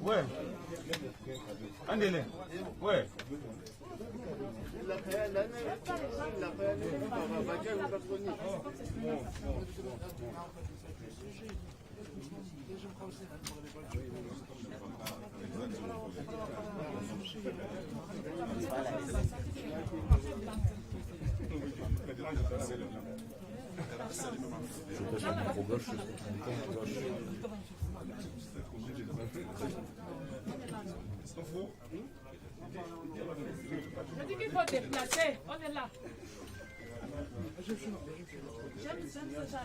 Ouais. Andele. Ouais. Je dis qu'il faut déplacer, on est là. J'aime ça.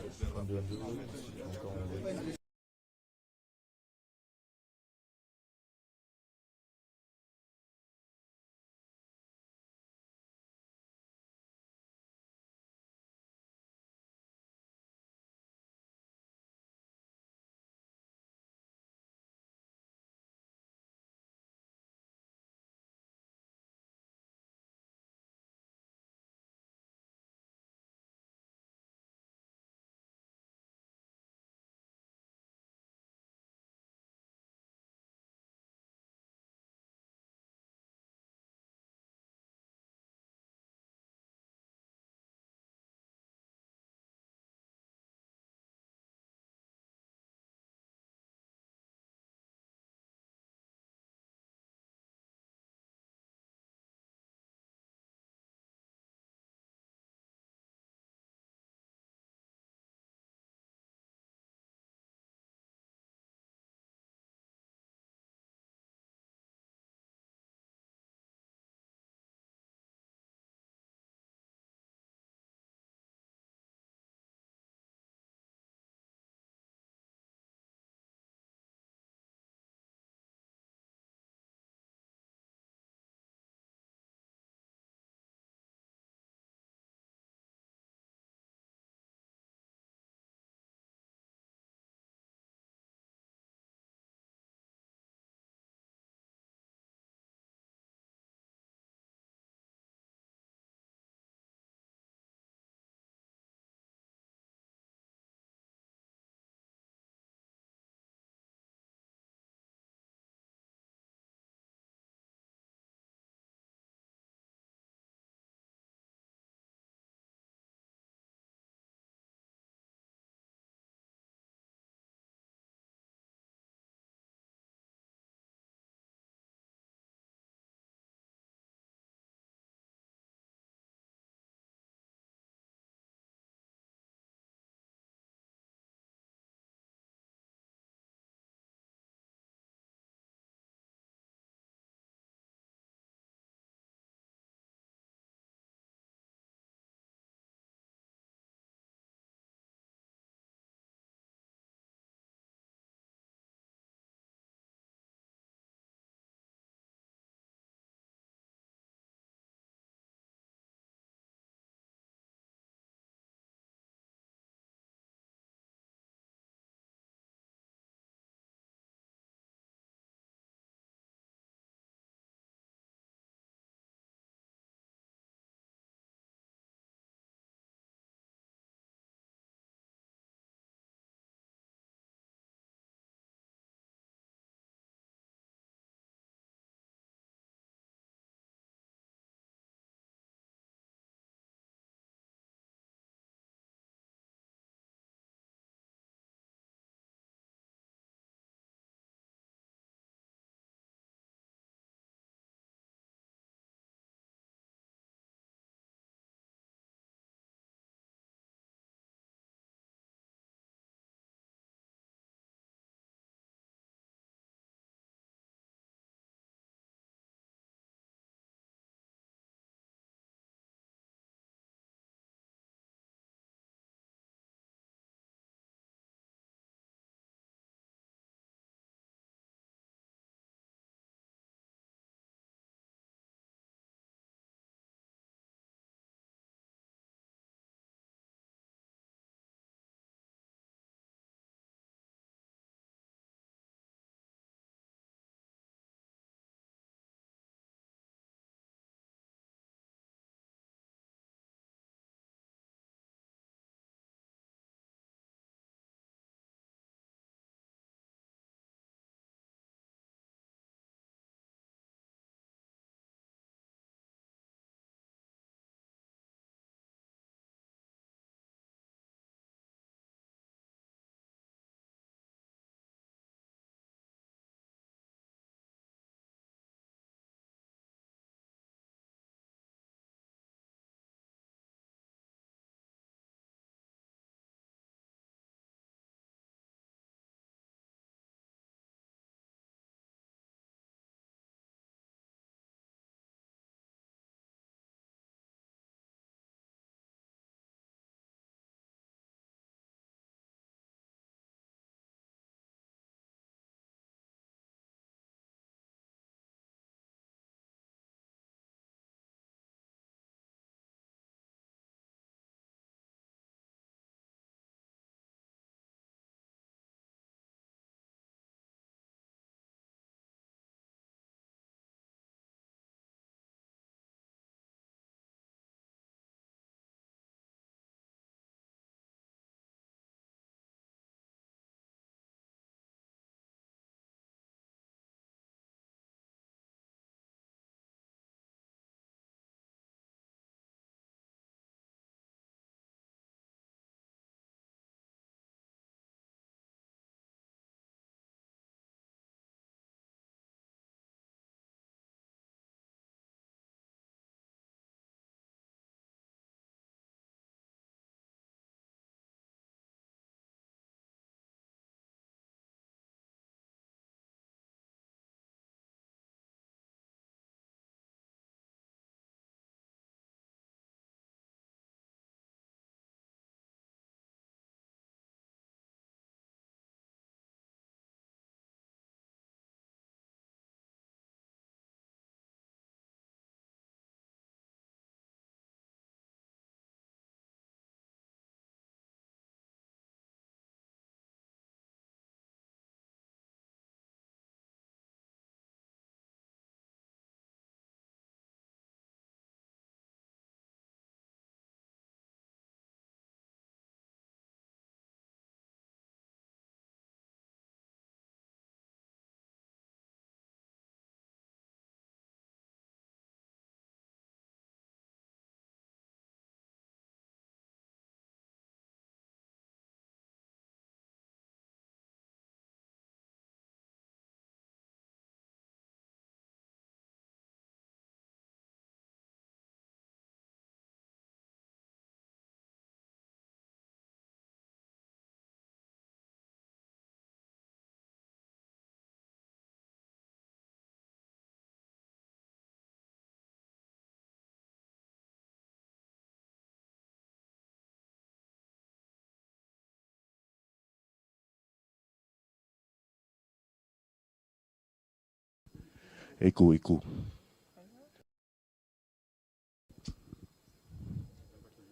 Écho, écho.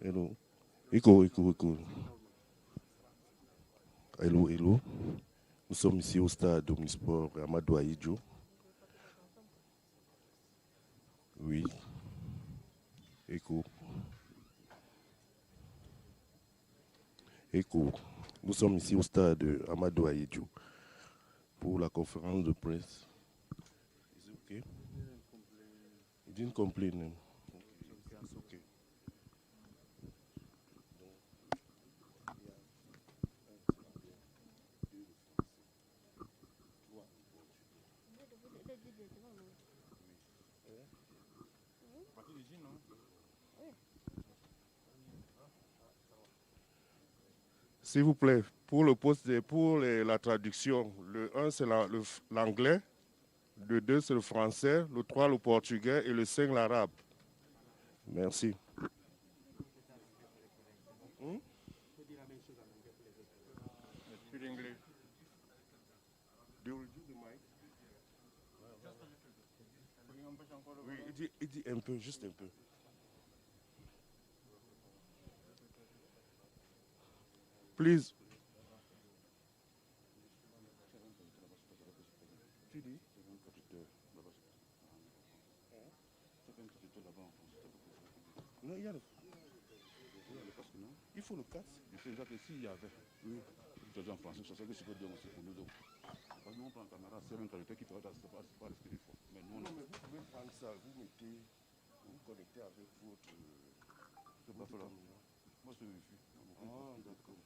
Hello. Écho, écho, écho. Hello, hello. Nous sommes ici au stade Omnisport Amadou Ahidjo. Oui. Écho. Écho. Nous sommes ici au stade Amadou Ahidjo pour la conférence de presse. Is it okay? You didn't complain. It's okay. S'il vous plaît, pour le poste, pour la traduction, le 1 c'est l'anglais, le 2 c'est le français, le 3 le portugais et le 5 l'arabe. Merci. Speak English. Do you do the mic? Oui, il dit un peu, juste un peu. Please. Tu dis? Non, il y a le... Il faut le casque. Il faut déjà que s'il y avait. Oui. Je dis en français, je sais que je peux dire aussi pour nous autres. Parce que nous on prend la caméra, c'est une qualité qui pourrait pas risquer des fois. Mais non, mais vous pouvez prendre ça, vous mettez, vous connectez avec votre... C'est pas là. Moi c'est le wifi. Ah, d'accord.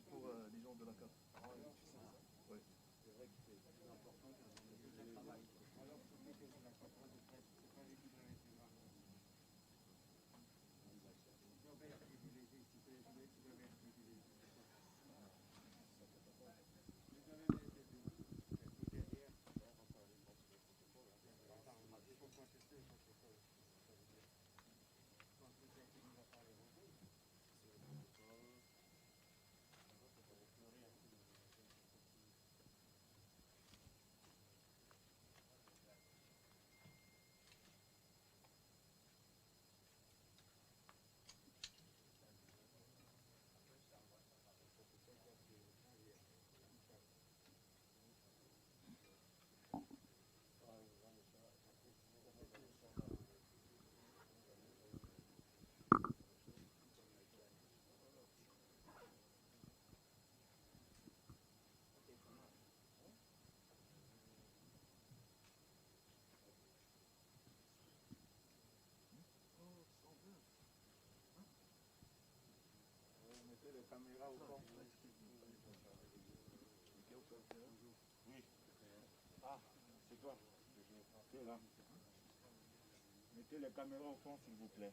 Pour les gens de la CAF. Ouais. C'est vrai que c'est important que le travail. Les caméras au fond. Oui. Ah, c'est toi. Tu es là. Mettez les caméras au fond, s'il vous plaît.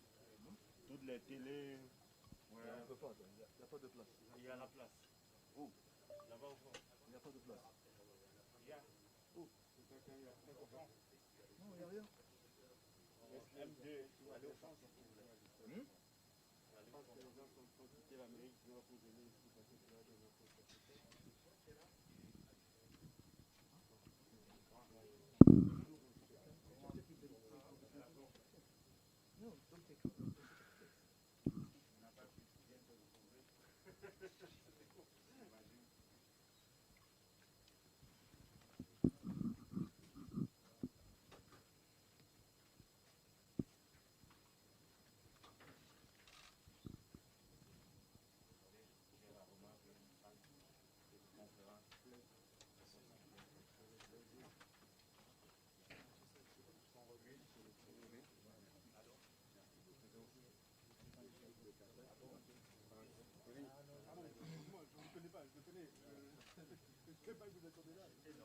Toutes les télés On peut pas, il n'y a pas de place. Il y a la place. Où? Là-bas au fond. Il n'y a pas de place. Il y a. Où? Peut-être qu'il y a au fond. Non, il n'y a rien. M2, allez au fond si vous voulez. Je pense que les gens sont trop quitter l'Amérique, ils vont pour venir ici parce que tu vas donner un peu. No, don't take it. Je ne sais pas que vous attendez là. C'est bon.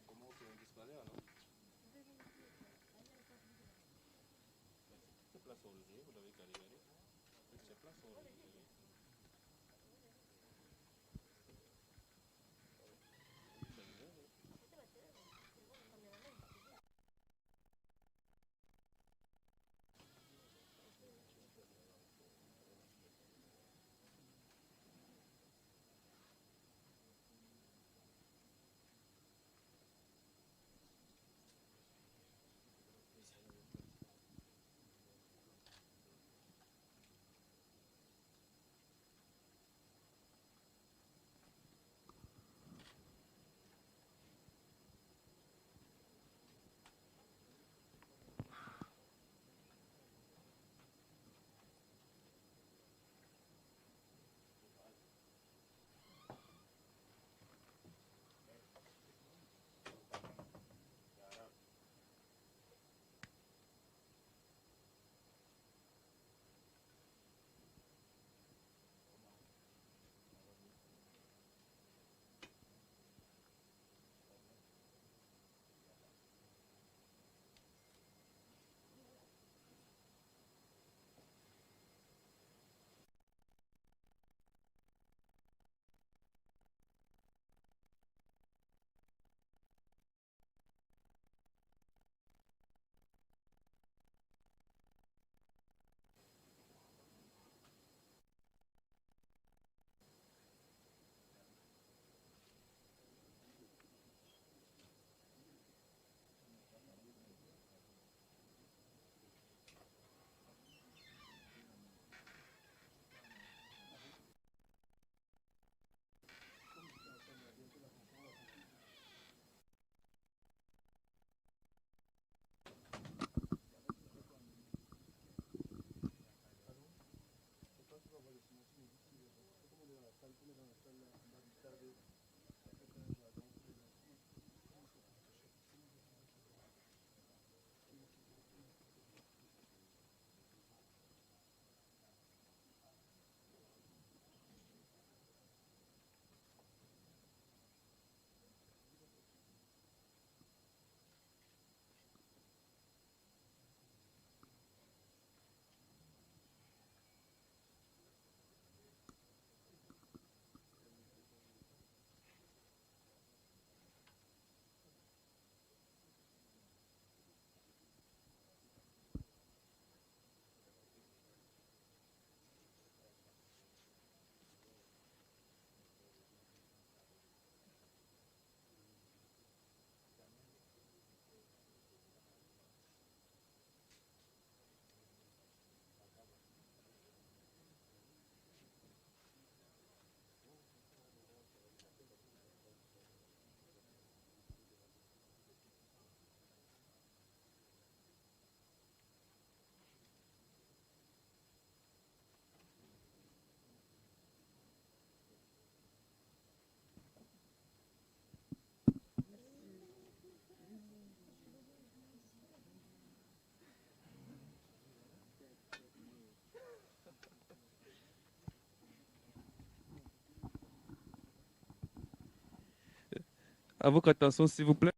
Comment on fait un disparait alors? C'est place Olivier, vous l'avez qu'à regarder. C'est place Olivier. à votre attention, s'il vous plaît.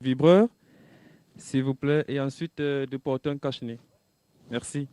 Vibreur, s'il vous plaît, et ensuite de porter un cache-nez. Merci.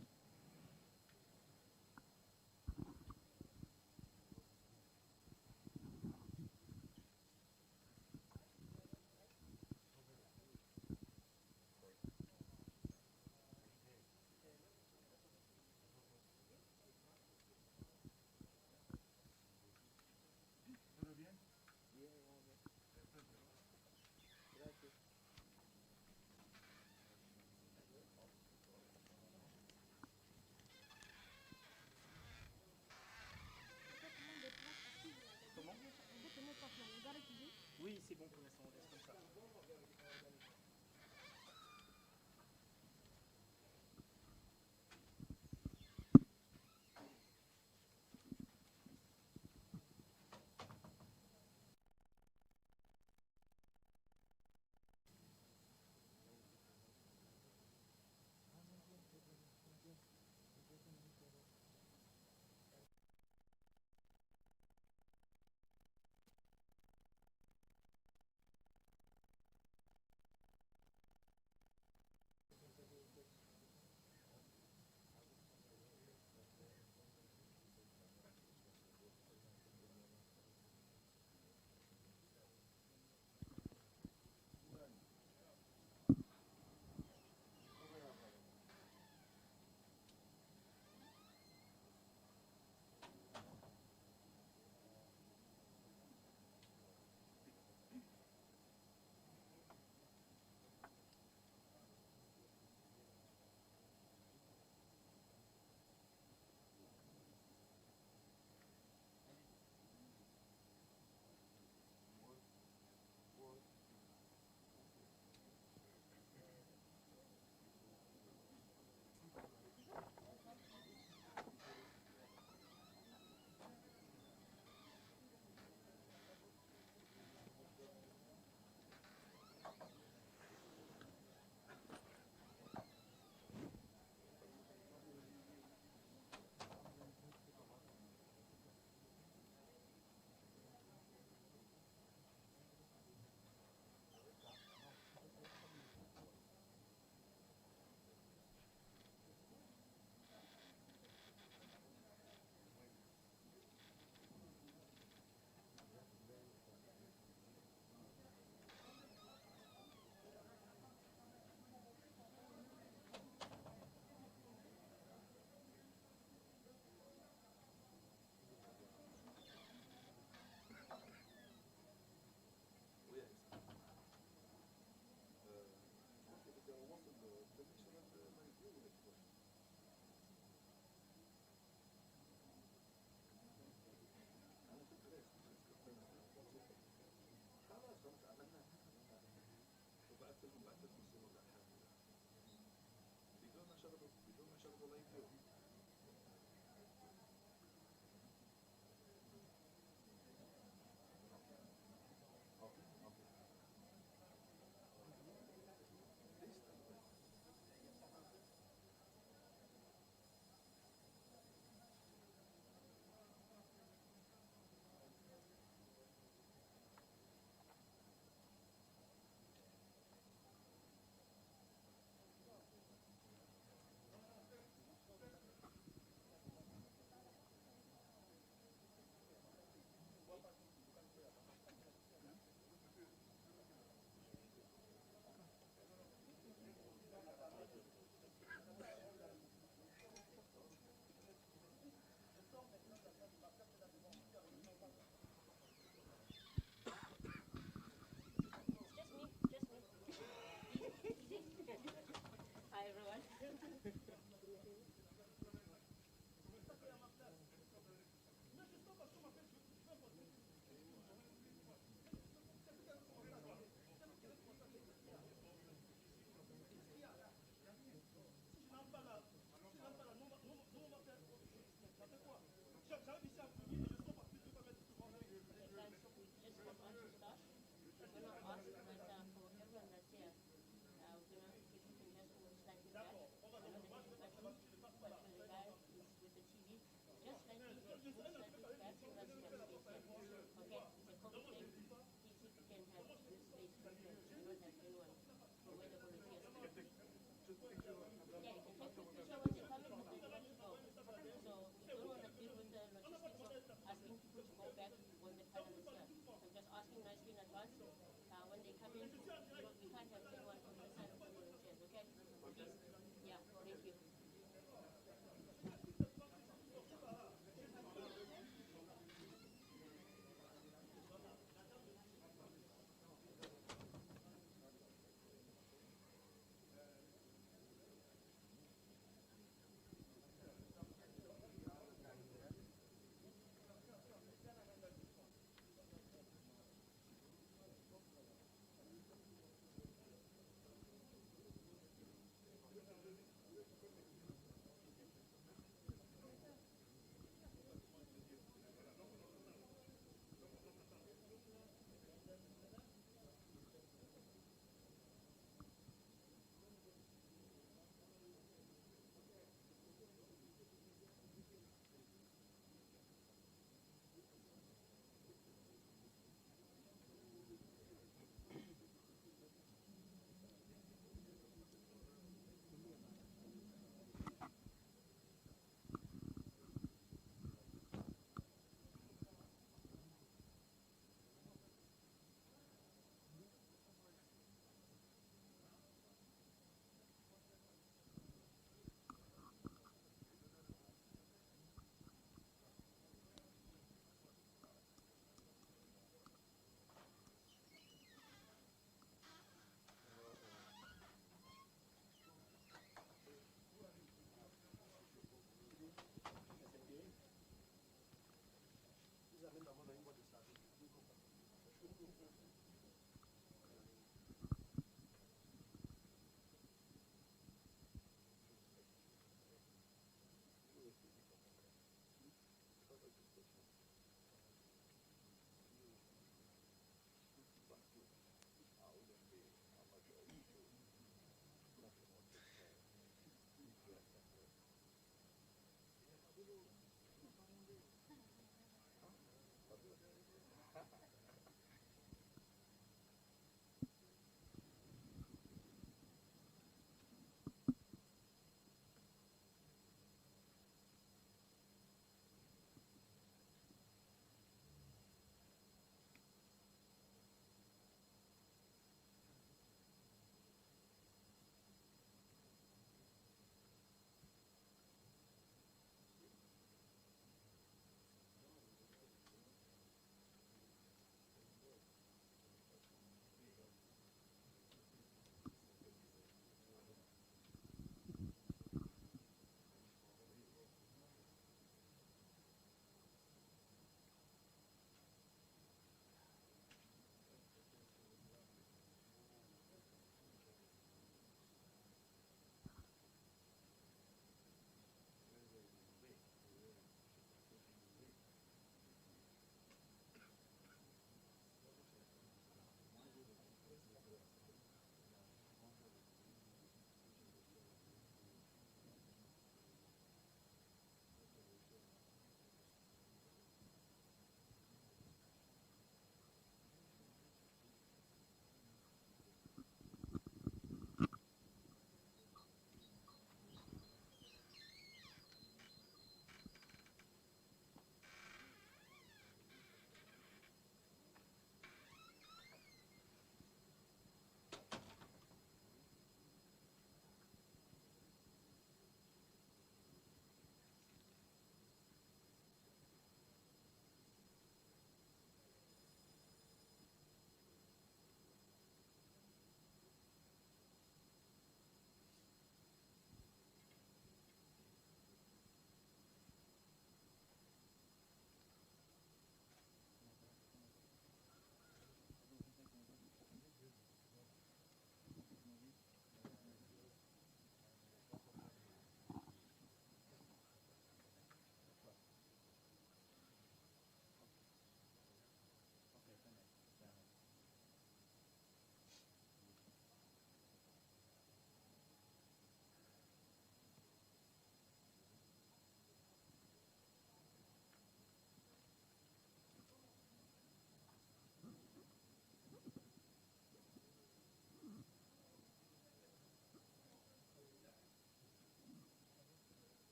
Oui, c'est bon pour l'instant, on laisse comme ça.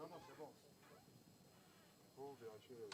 non, c'est bon. Faut vérifier.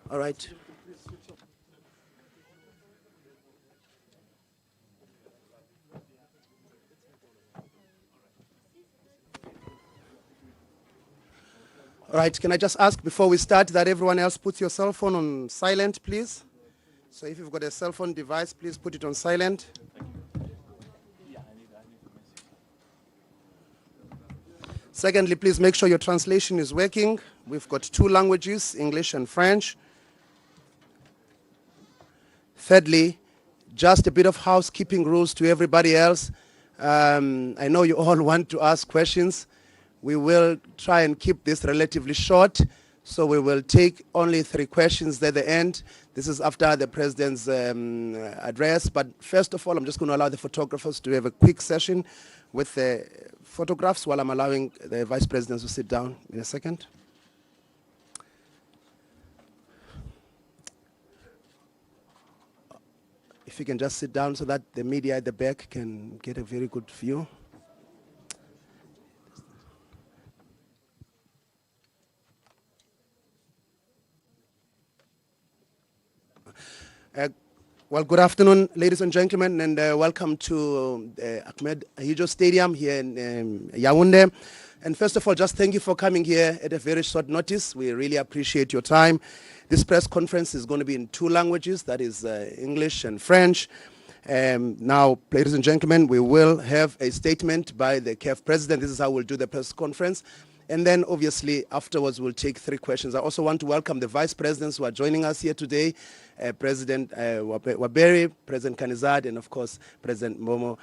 All right. All right, can I just ask before we start that everyone else put your cell phone on silent, please? So if you've got a cell phone device, please put it on silent. Secondly, please make sure your translation is working. We've got 2 languages, English and French. Thirdly, just a bit of housekeeping rules to everybody else. I know you all want to ask questions. We will try and keep this relatively short, so we will take only 3 questions at the end. This is after the President's address, but first of all, I'm just going to allow the photographers to have a quick session with the photographs while I'm allowing the Vice President to sit down in a second. If you can just sit down so that the media at the back can get a very good view. Well, good afternoon, ladies and gentlemen, and welcome to Ahmed Ahijo Stadium here in Yaoundé. And first of all, just thank you for coming here at a very short notice. We really appreciate your time. This press conference is going to be in 2 languages, that is English and French. Now, ladies and gentlemen, we will have a statement by the CAF president. This is how we'll do the press conference. And then, obviously, afterwards, we'll take 3 questions. I also want to welcome the vice presidents who are joining us here today, President Waberi, President Kanizad, and, of course, President Momo.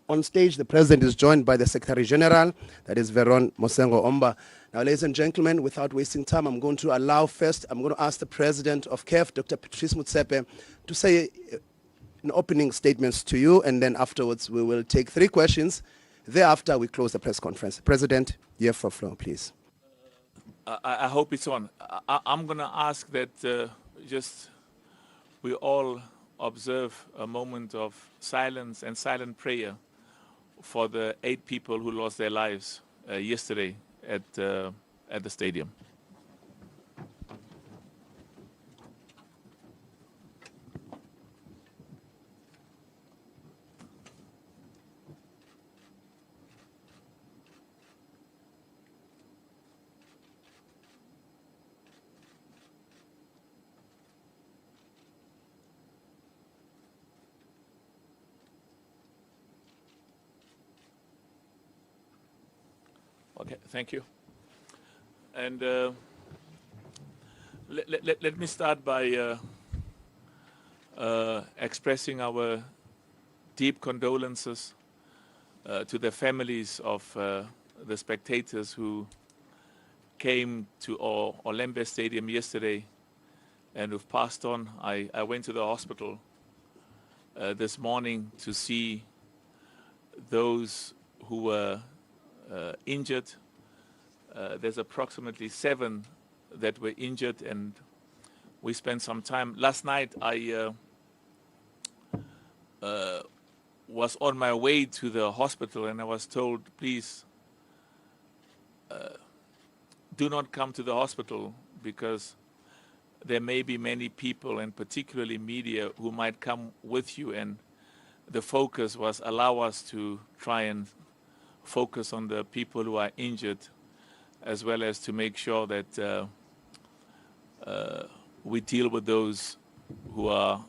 On stage, the president is joined by the Secretary General, that is Veron Mosengo Omba. Now, ladies and gentlemen, without wasting time, I'm going to ask the president of CAF, Dr. Patrice Motsepe, to say an opening statements to you, and then afterwards, we will take 3 questions. Thereafter, we close the press conference. President, you have the floor, please. I hope it's on. I'm going to ask that just we all observe a moment of silence and silent prayer for the 8 people who lost their lives yesterday at the stadium. Okay, thank you. And let me start by expressing our deep condolences to the families of the spectators who came to our Olembe Stadium yesterday and who've passed on. I went to the hospital this morning to see those who were injured. There's approximately 7 that were injured, and we spent some time. Last night I was on my way to the hospital, and I was told, please do not come to the hospital because there may be many people, and particularly media, who might come with you. And the focus was allow us to try and focus on the people who are injured as well as to make sure that we deal with those who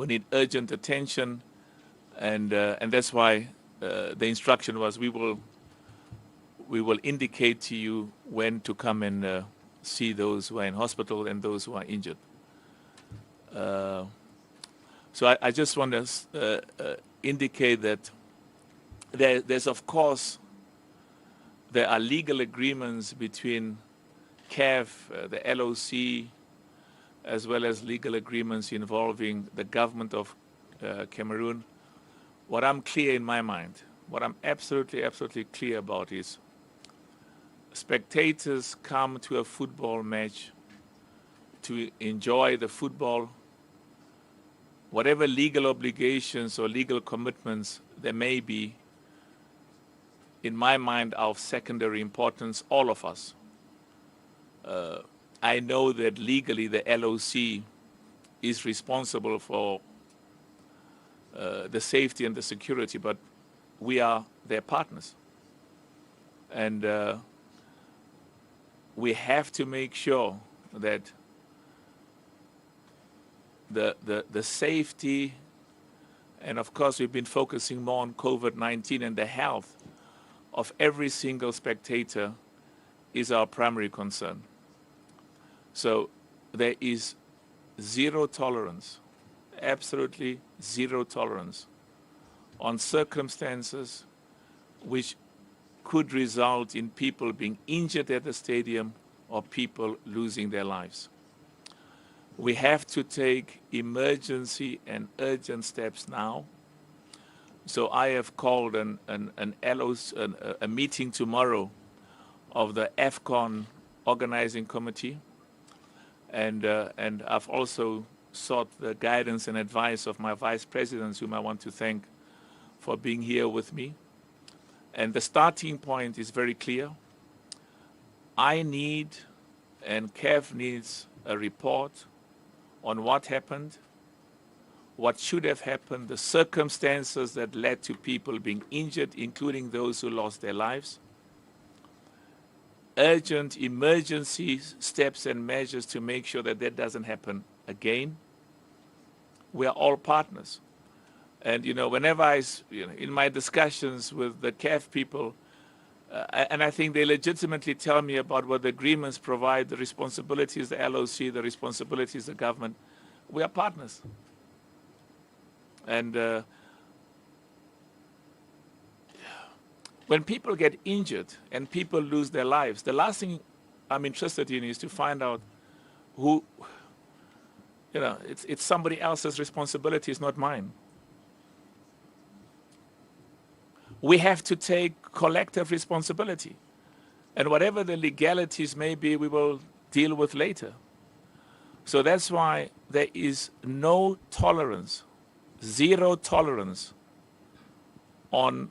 need urgent attention, and that's why the instruction was we will indicate to you when to come and see those who are in hospital and those who are injured. So I just want to indicate that there's of course there are legal agreements between CAF, the LOC, as well as legal agreements involving the government of Cameroon. What I'm clear in my mind, what I'm absolutely clear about is spectators come to a football match to enjoy the football. Whatever legal obligations or legal commitments there may be, in my mind, are of secondary importance, all of us. I know that legally the LOC is responsible for the safety and the security, but we are their partners. And we have to make sure that the safety, and of course we've been focusing more on COVID-19 and the health of every single spectator is our primary concern. So there is zero tolerance, absolutely zero tolerance on circumstances which could result in people being injured at the stadium or people losing their lives. We have to take emergency and urgent steps now. So I have called a meeting tomorrow of the AFCON organizing committee, and I've also sought the guidance and advice of my vice presidents, whom I want to thank for being here with me. And the starting point is very clear. I need, and CAF needs, a report on what happened, what should have happened, the circumstances that led to people being injured, including those who lost their lives, urgent emergency steps and measures to make sure that that doesn't happen again. We are all partners. And, whenever in my discussions with the CAF people, and I think they legitimately tell me about what the agreements provide, the responsibilities, the LOC, the responsibilities, the government, we are partners. And when people get injured and people lose their lives, the last thing I'm interested in is to find out who, it's somebody else's responsibility, it's not mine. We have to take collective responsibility. And whatever the legalities may be, we will deal with later. So that's why there is no tolerance, zero tolerance on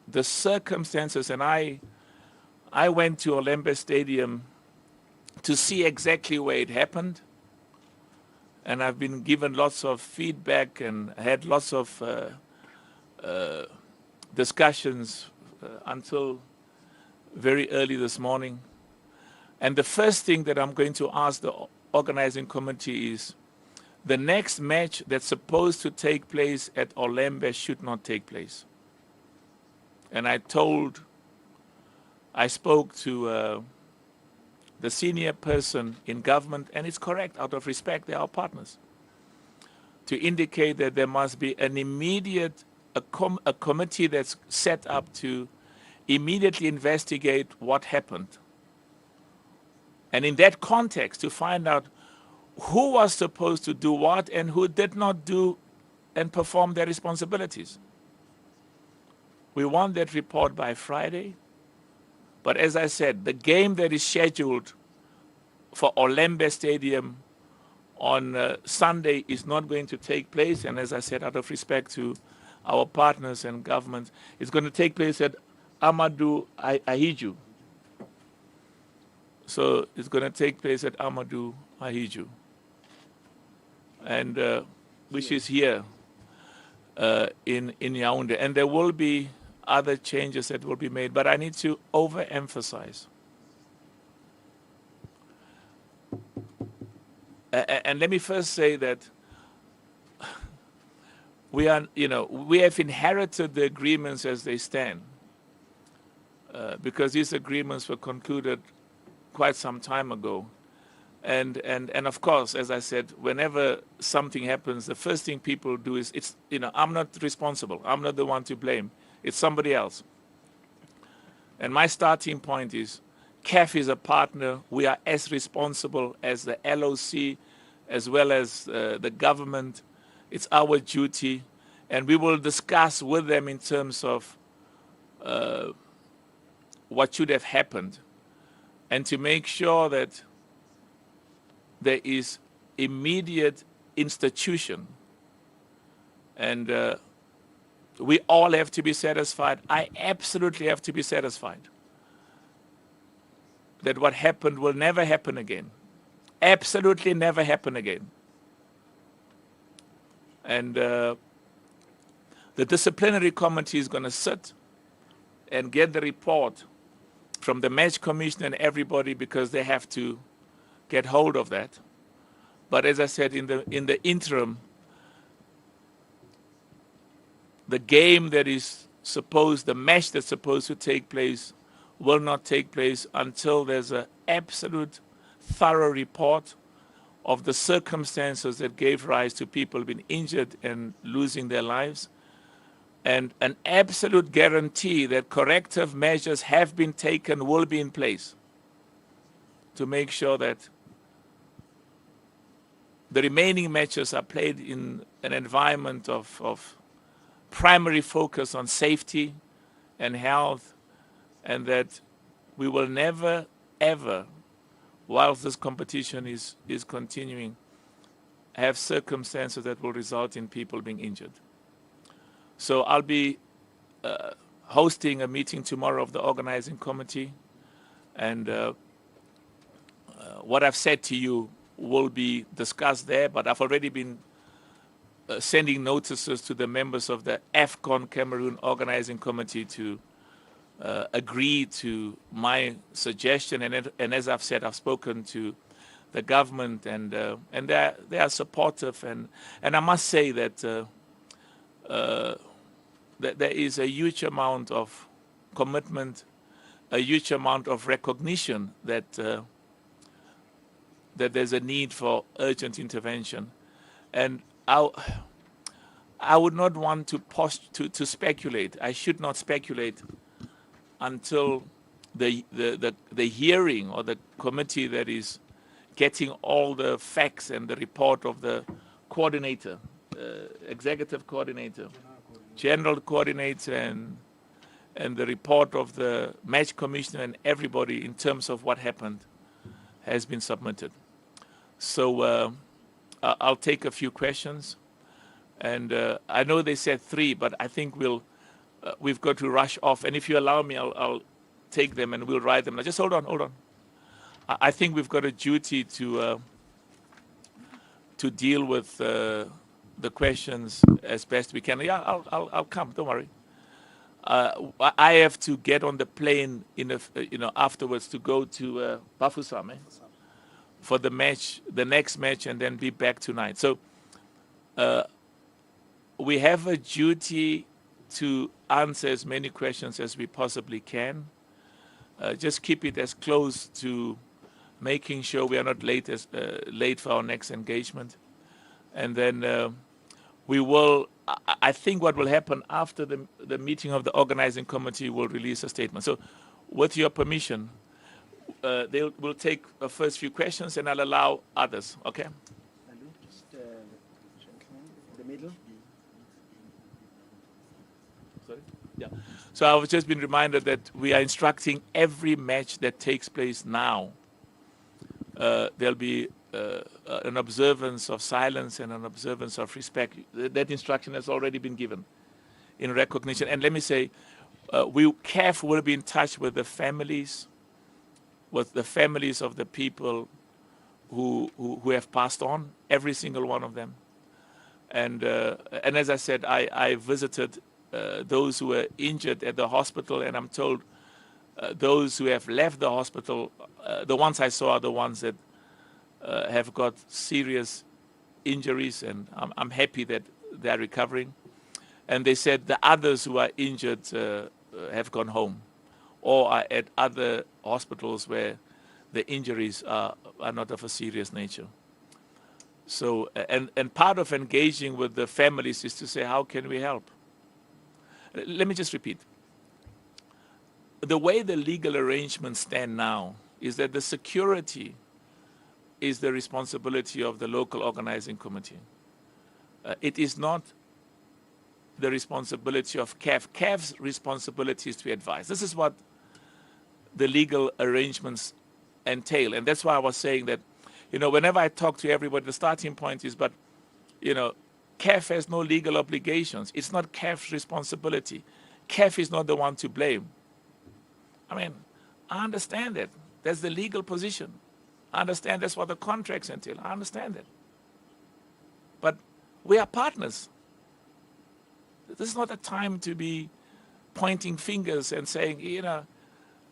the circumstances. And I went to Olembe Stadium to see exactly where it happened. And I've been given lots of feedback and had lots of discussions until very early this morning. And the first thing that I'm going to ask the organizing committee is the next match that's supposed to take place at Olembe should not take place. And I spoke to the senior person in government, and it's correct, out of respect, they are partners, to indicate that there must be an immediate a committee that's set up to immediately investigate what happened. And in that context, to find out who was supposed to do what and who did not do and perform their responsibilities. We want that report by Friday. But as I said, the game that is scheduled for Olembe Stadium on Sunday is not going to take place. And as I said, out of respect to our partners and governments, it's going to take place at Amadou Ahidjo. So it's going to take place at Amadou Ahidjo, and which is here in Yaoundé. And there will be other changes that will be made. But I need to overemphasize. And let me first say that we have inherited the agreements as they stand, because these agreements were concluded quite some time ago. And of course, as I said, whenever something happens, the first thing people do is, I'm not responsible. I'm not the one to blame. It's somebody else. And my starting point is, CAF is a partner. We are as responsible as the LOC, as well as the government. It's our duty. And we will discuss with them in terms of what should have happened, and to make sure that there is immediate institution. And we all have to be satisfied. I absolutely have to be satisfied that what happened will never happen again. Absolutely never happen again. And the disciplinary committee is going to sit and get the report from the match commissioner and everybody, because they have to get hold of that. But as I said, in the interim, the game that is supposed, the match that's supposed to take place, will not take place until there's an absolute thorough report of the circumstances that gave rise to people being injured and losing their lives, and an absolute guarantee that corrective measures have been taken, will be in place to make sure that the remaining matches are played in an environment of primary focus on safety and health, and that we will never, ever, whilst this competition is continuing, have circumstances that will result in people being injured. So I'll be hosting a meeting tomorrow of the organizing committee, and what I've said to you will be discussed there, but I've already been sending notices to the members of the AFCON Cameroon organizing committee to agree to my suggestion, and as I've said, I've spoken to the government, and they are supportive, and I must say that that there is a huge amount of commitment, a huge amount of recognition that that there's a need for urgent intervention. And I would not want to speculate. I should not speculate until the hearing or the committee that is getting all the facts and the report of the coordinator, executive coordinator, general coordinator, and the report of the match commissioner and everybody in terms of what happened has been submitted. So I'll take a few questions, and I know they said 3, but I think we've got to rush off. And if you allow me, I'll take them and we'll write them. Now, just hold on. I think we've got a duty to deal with the questions as best we can. Yeah, I'll come. Don't worry. I have to get on the plane afterwards to go to Bafoussam for the next match, and then be back tonight. So we have a duty to answer as many questions as we possibly can. Just keep it as close to making sure we are not late for our next engagement. And then we will, I think what will happen after the meeting of the organizing committee will release a statement. So with your permission, we'll take the first few questions and I'll allow others, okay? Just gentleman in the middle. Sorry? Yeah. So I've just been reminded that we are instructing every match that takes place now. There'll be an observance of silence and an observance of respect. That instruction has already been given in recognition. And let me say, CAF will be in touch with the families of the people who have passed on, every single one of them. And as I said, I visited those who were injured at the hospital, and I'm told those who have left the hospital, the ones I saw are the ones that have got serious injuries, and I'm happy that they're recovering. And they said the others who are injured have gone home or are at other hospitals where the injuries are not of a serious nature. So, and part of engaging with the families is to say, how can we help? Let me just repeat. The way the legal arrangements stand now is that the security is the responsibility of the local organizing committee. It is not the responsibility of CAF. CAF's responsibility is to advise. This is what the legal arrangements entail. And that's why I was saying that, you know, whenever I talk to everybody, the starting point is, but, you know, CAF has no legal obligations. It's not CAF's responsibility. CAF is not the one to blame. I mean, I understand that. That's the legal position. I understand that's what the contracts entail. I understand that. But we are partners. This is not a time to be pointing fingers and saying, you know,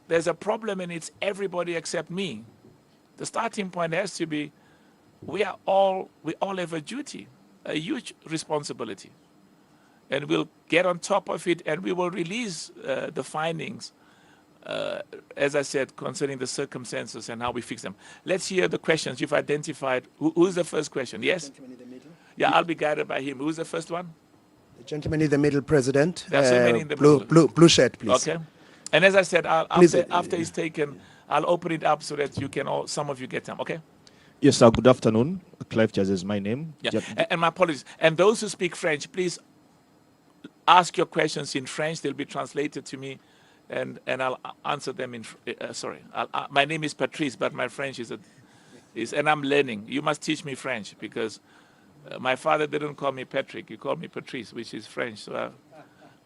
there's a problem and it's everybody except me. The starting point has to be, we all have a duty, a huge responsibility. And we'll get on top of it and we will release the findings, as I said, concerning the circumstances and how we fix them. Let's hear the questions you've identified. Who's the first question? Yes? The gentleman in the middle. Yeah, I'll be guided by him. Who's the first one? The gentleman in the middle, President. There are so many in the middle. Blue shirt, please. Okay. And as I said, Please, after he's taken, I'll open it up so that you can all, some of you get them, okay? Yes, sir. Good afternoon. Clive Jazz is my name. Yeah. And my apologies. And those who speak French, please ask your questions in French. They'll be translated to me, and I'll answer them in. My name is Patrice, but my French is and I'm learning. You must teach me French because my father didn't call me Patrick. He called me Patrice, which is French. So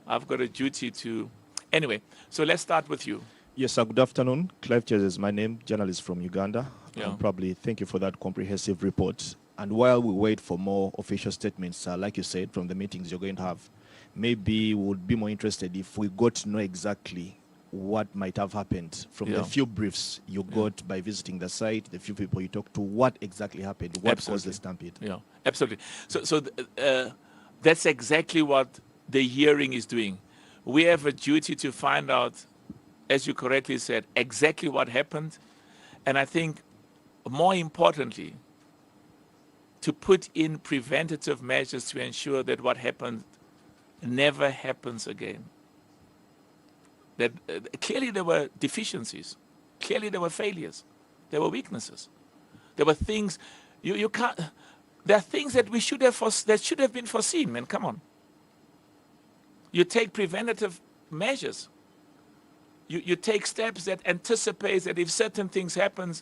I've got a duty to. Anyway, so let's start with you. Yes, sir. Good afternoon. Clive Jazz is my name. Journalist from Uganda. Yeah. Probably thank you for that comprehensive report. And while we wait for more official statements, like you said, from the meetings you're going to have, maybe we would be more interested if we got to know exactly what might have happened from the few briefs you got by visiting the site, the few people you talked to, what exactly happened, what caused the stampede. Yeah, absolutely. So that's exactly what the hearing is doing. We have a duty to find out, as you correctly said, exactly what happened. And I think more importantly, to put in preventative measures to ensure that what happened never happens again. That clearly there were deficiencies, clearly there were failures, there were weaknesses, there were things you can't. There are things that we should have that should have been foreseen. Man, come on. You take preventative measures. You take steps that anticipate that if certain things happen,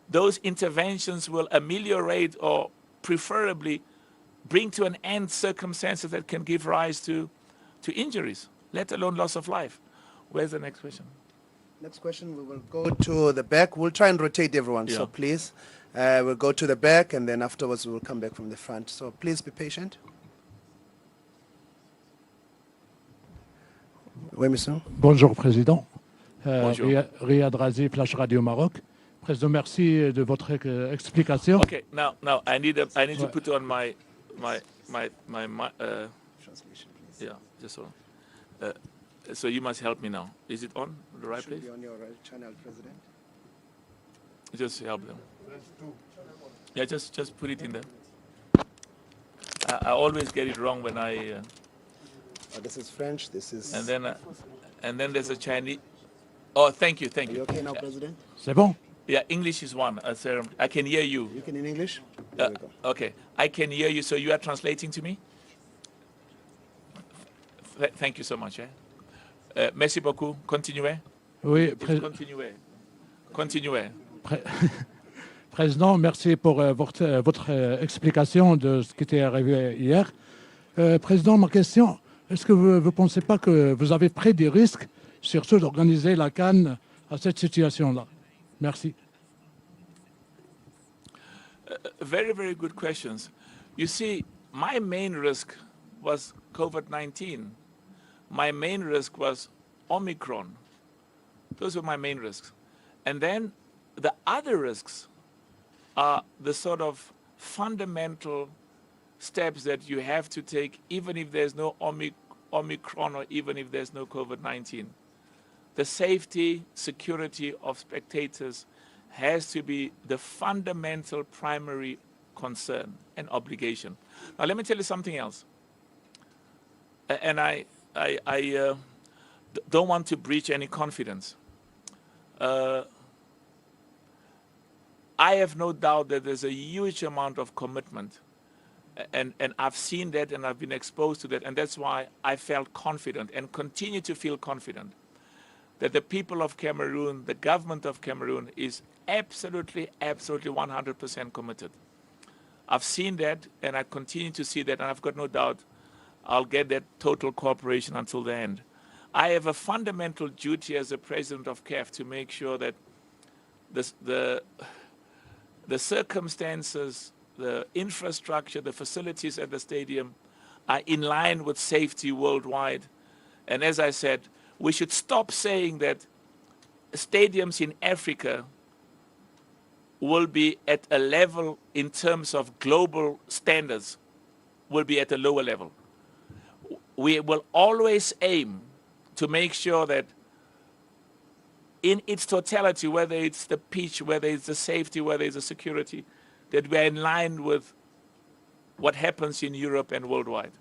those interventions will ameliorate or preferably bring to an end circumstances that can give rise to injuries, let alone loss of life. Where's the next question? Next question, we will go to the back. We'll try and rotate everyone, so please. We'll go to the back, and then afterwards we will come back from the front. So please be patient. Oui, monsieur. Bonjour, Président. Bonjour. Riyad Razi, Flash Radio Maroc. Président, merci de votre explication. Okay, now I need to put on my Translation, please. yeah, just hold on. So you must help me now. Is it on the right place? Should be on your right channel, President. Just help them. Yeah, just put it in there. I always get it wrong when I. This is French. This is. And then there's a Chinese. Oh, thank you. Are you okay now, President? C'est bon? Yeah, English is one. I can hear you. You can in English? There we go. Okay, I can hear you. So you are translating to me? Thank you so much. Merci beaucoup. Continuez. Oui, Continuez. Président, merci pour votre explication de ce qui était arrivé hier. Président, ma question, est-ce que vous ne pensez pas que vous avez pris des risques, surtout d'organiser la CAN à cette situation-là? Merci. Very, very good questions. You see, my main risk was COVID-19. my main risk was Omicron. Those were my main risks. And then the other risks are the sort of fundamental steps that you have to take even if there's no Omicron or even if there's no COVID-19. The safety, security of spectators has to be the fundamental primary concern and obligation. Now let me tell you something else. And I don't want to breach any confidence. I have no doubt that there's a huge amount of commitment, and I've seen that and I've been exposed to that, and that's why I felt confident and continue to feel confident that the people of Cameroon, the government of Cameroon is absolutely 100% committed. I've seen that and I continue to see that, and I've got no doubt I'll get that total cooperation until the end. I have a fundamental duty as the president of CAF to make sure that the circumstances, the infrastructure, the facilities at the stadium are in line with safety worldwide. And as I said, we should stop saying that stadiums in Africa will be at a level in terms of global standards, will be at a lower level. We will always aim to make sure that in its totality, whether it's the pitch, whether it's the safety, whether it's the security, that we're in line with what happens in Europe and worldwide.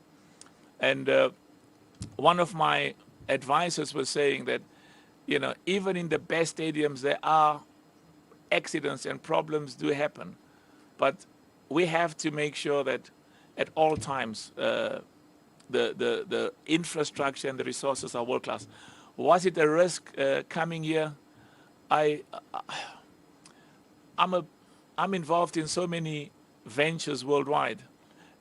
And one of my advisors was saying that, you know, even in the best stadiums, there are accidents and problems do happen. But we have to make sure that at all times, the infrastructure and the resources are world class. Was it a risk coming here? I'm involved in so many ventures worldwide,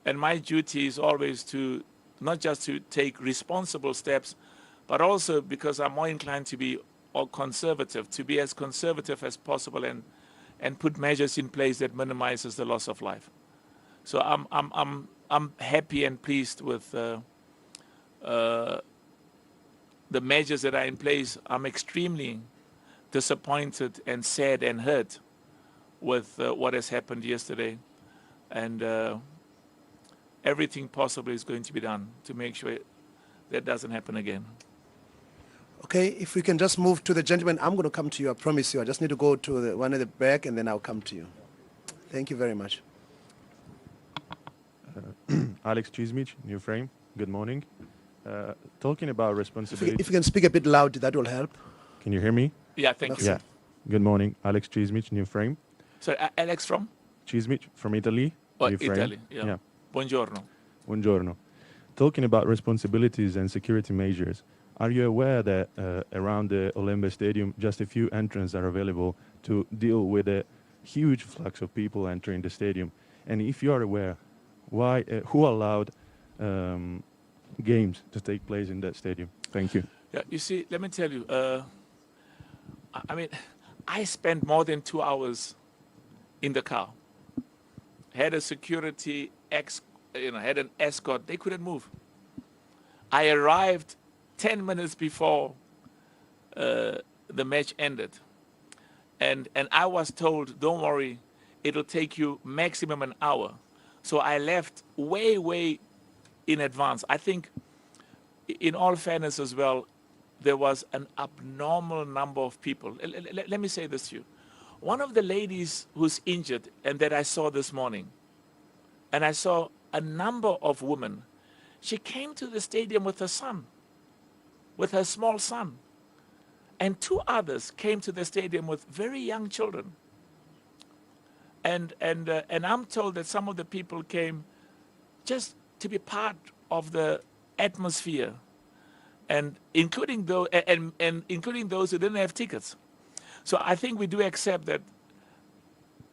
and my duty is always to not just to take responsible steps, but also because I'm more inclined to be conservative, to be as conservative as possible and put measures in place that minimizes the loss of life. So I'm happy and pleased with the measures that are in place. I'm extremely disappointed and sad and hurt with what has happened yesterday, and everything possible is going to be done to make sure that doesn't happen again. Okay, if we can just move to the gentleman. I'm going to come to you, I promise you. I just need to go to the one at the back and then I'll come to you. Thank you very much. Alex Chismich, New Frame. Good morning. Talking about responsibility. If you can speak a bit loud, that will help. Can you hear me? Yeah, thank you. Yeah. Good morning, Alex Chismich, New Frame. So Alex from? Chismich from Italy. Oh, New Frame. Italy. Yeah. Buongiorno. Buongiorno. Talking about responsibilities and security measures, are you aware that around the Olembe Stadium, just a few entrances are available to deal with a huge flux of people entering the stadium? And if you are aware, why? Who allowed games to take place in that stadium? Thank you. Yeah, you see, let me tell you. I mean, I spent more than 2 hours in the car. Had a security had an escort. They couldn't move. I arrived 10 minutes before the match ended, and I was told, "Don't worry, it'll take you maximum an hour." So I left way in advance. I think, in all fairness as well, there was an abnormal number of people. Let me say this to you. One of the ladies who's injured and that I saw this morning, and I saw a number of women, she came to the stadium with her son, with her small son. And 2 others came to the stadium with very young children. And I'm told that some of the people came just to be part of the atmosphere, and including those who didn't have tickets. So I think we do accept that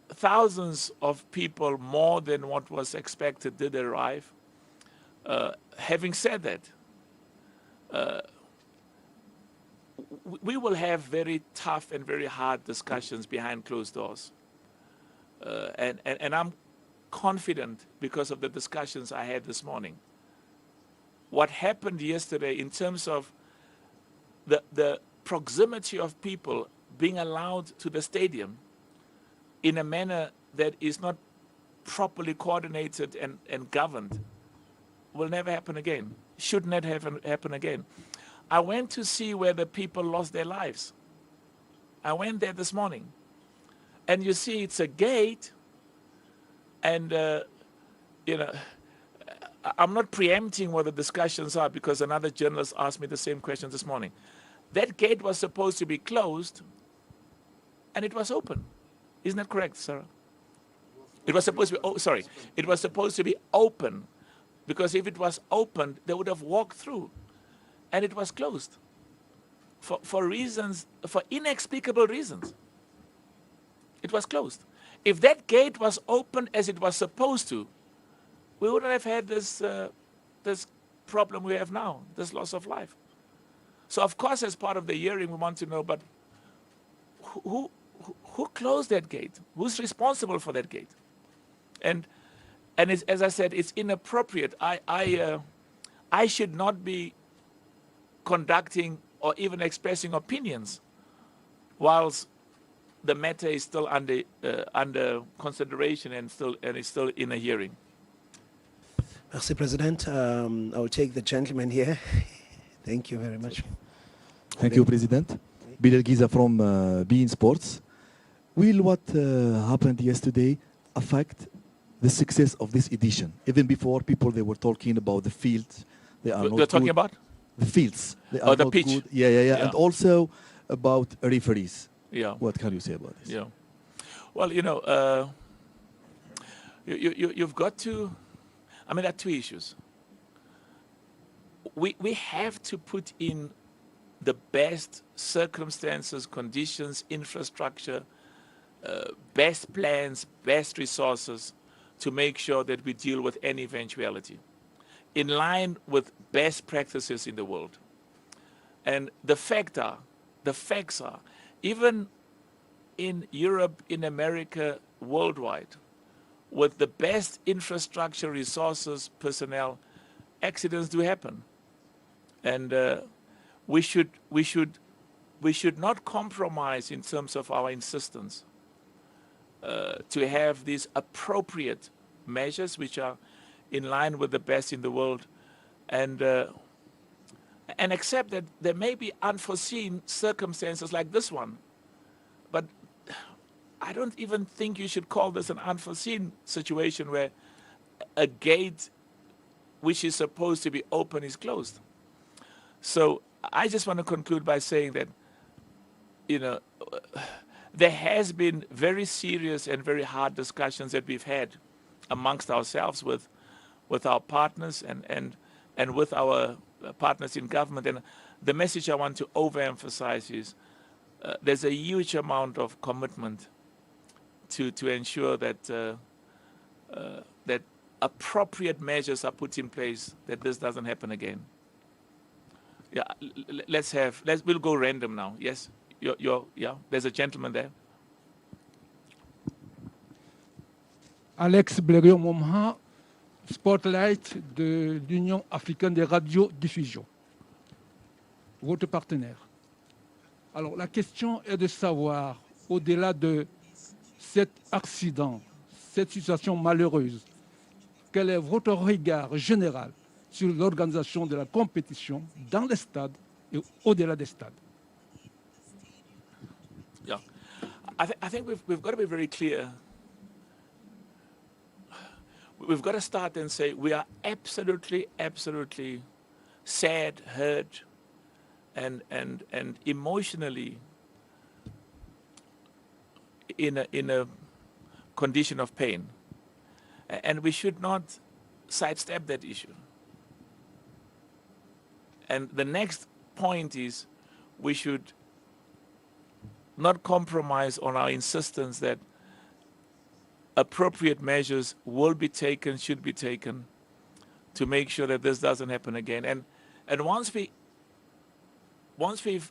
thousands of people, more than what was expected, did arrive. Having said that, we will have very tough and very hard discussions behind closed doors. And I'm confident because of the discussions I had this morning what happened yesterday in terms of the proximity of people being allowed to the stadium in a manner that is not properly coordinated and governed will never happen again. Should not happen again. I went to see where the people lost their lives. I went there this morning. And you see it's a gate, and you know, I'm not preempting what the discussions are because another journalist asked me the same question this morning. That gate was supposed to be closed, and it was open. Isn't that correct, Sarah? It was supposed to be, it was supposed to be open, because if it was open, they would have walked through, and it was closed for reasons, for inexplicable reasons. It was closed. If that gate was open as it was supposed to, we wouldn't have had this problem we have now, this loss of life. So of course, as part of the hearing, we want to know, but who closed that gate? Who's responsible for that gate? And it's, as I said, it's inappropriate. I should not be conducting or even expressing opinions whilst the matter is still under consideration and is still in a hearing. Merci, President. I'll take the gentleman here. Thank you very much. Thank you, President. Bilal Giza from Bein Sports. Will what happened yesterday affect the success of this edition? Even before, people, they were talking about the fields. They are not You're talking good. about? The fields. They are the not pitch. good. Yeah. And also about referees. Yeah. What can you say about this? Yeah. Well, you know, you've got to, I mean, there are two issues. We have to put in the best circumstances, conditions, infrastructure, best plans, best resources to make sure that we deal with any eventuality in line with best practices in the world. And the facts are, even in Europe, in America, worldwide, with the best infrastructure, resources, personnel, accidents do happen. And we should not compromise in terms of our insistence to have these appropriate measures which are in line with the best in the world, and accept that there may be unforeseen circumstances like this one. But I don't even think you should call this an unforeseen situation where a gate which is supposed to be open is closed. So I just want to conclude by saying that, you know, there has been very serious and very hard discussions that we've had amongst ourselves with our partners and with our partners in government. And the message I want to overemphasize is there's a huge amount of commitment to ensure that that appropriate measures are put in place, that this doesn't happen again. Yeah, we'll go random now. Yes, yeah, there's a gentleman there. Alex Blériot-Momha, Spotlight de l'Union africaine des radiodiffusions, votre partenaire. Alors la question est de savoir, au-delà de cet accident, cette situation malheureuse, quel est votre regard général sur l'organisation de la compétition dans les stades et au-delà des stades? Yeah, I think we've got to be very clear. We've got to start and say we are absolutely sad, hurt, and emotionally in a condition of pain, and we should not sidestep that issue. And the next point is we should not compromise on our insistence that appropriate measures will be taken, should be taken, to make sure that this doesn't happen again. And once we've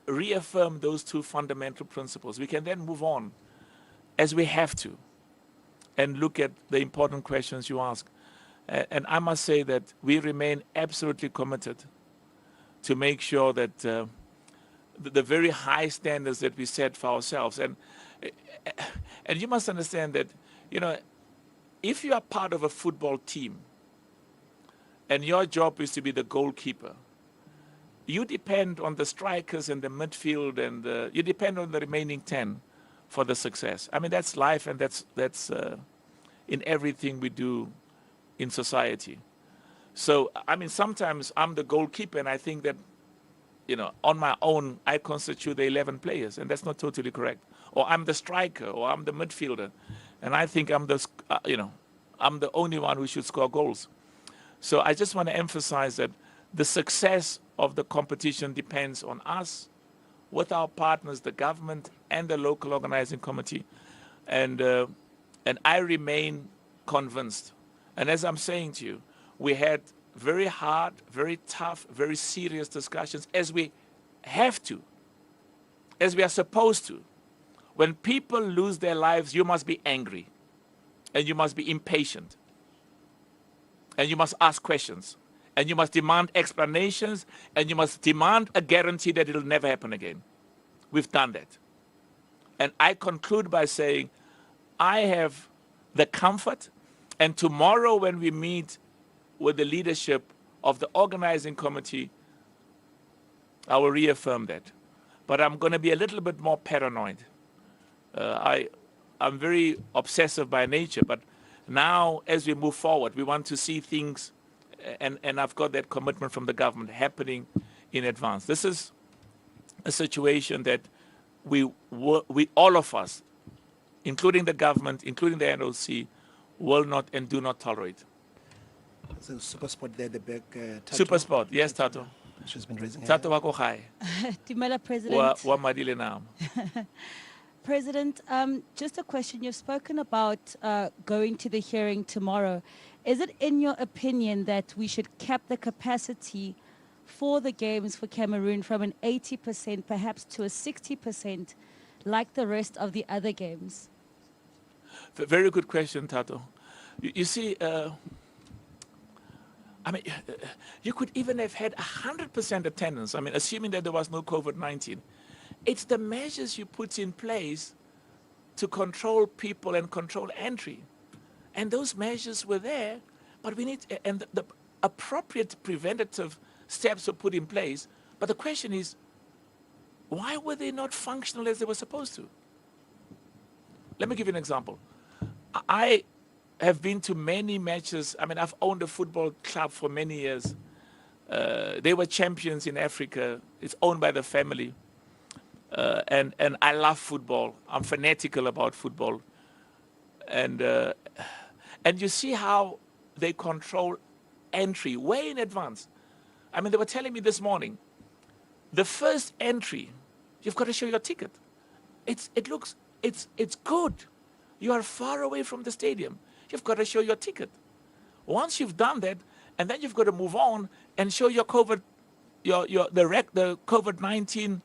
reaffirmed those two fundamental principles, we can then move on, as we have to, and look at the important questions you ask. And I must say that we remain absolutely committed to make sure that the very high standards that we set for ourselves. And you must understand that, if you are part of a football team and your job is to be the goalkeeper, you depend on the strikers and the midfield, and you depend on the remaining 10 for the success. I mean, that's life, and that's in everything we do in society. So, I mean, sometimes I'm the goalkeeper, and I think that, on my own, I constitute the 11 players, and that's not totally correct. Or I'm the striker, or I'm the midfielder, and I think I'm the, I'm the only one who should score goals. So I just want to emphasize that the success of the competition depends on us, with our partners, the government and the local organizing committee. And I remain convinced. And as I'm saying to you, we had very hard, very tough, very serious discussions, as we have to, as we are supposed to. When people lose their lives, you must be angry, and you must be impatient, and you must ask questions, and you must demand explanations, and you must demand a guarantee that it'll never happen again. We've done that. And I conclude by saying, I have the comfort, and tomorrow when we meet with the leadership of the organizing committee, I will reaffirm that. But I'm going to be a little bit more paranoid. I'm very obsessive by nature, but now as we move forward, we want to see things, and I've got that commitment from the government happening in advance. This is a situation that we all of us, including the government, including the NOC, will not and do not tolerate. So super sport there, the back. Super sport, yes, Tato. She's been raising her Tato wako hai. Timela, President. Wa madile naam. President, just a question. You've spoken about going to the hearing tomorrow. Is it in your opinion that we should cap the capacity for the games for Cameroon from an 80% perhaps to a 60% like the rest of the other games? Very good question, Tato. You see, I mean, you could even have had 100% attendance, I mean, assuming that there was no COVID-19. It's the measures you put in place to control people and control entry. And those measures were there, but we need, and the appropriate preventative steps were put in place. But the question is, why were they not functional as they were supposed to? Let me give you an example. I have been to many matches. I mean, I've owned a football club for many years. They were champions in Africa. It's owned by the family. And I love football. I'm fanatical about football. And you see how they control entry way in advance. I mean, they were telling me this morning, the first entry, you've got to show your ticket. It's good. You are far away from the stadium. You've got to show your ticket. Once you've done that, and then you've got to move on and show your the COVID-19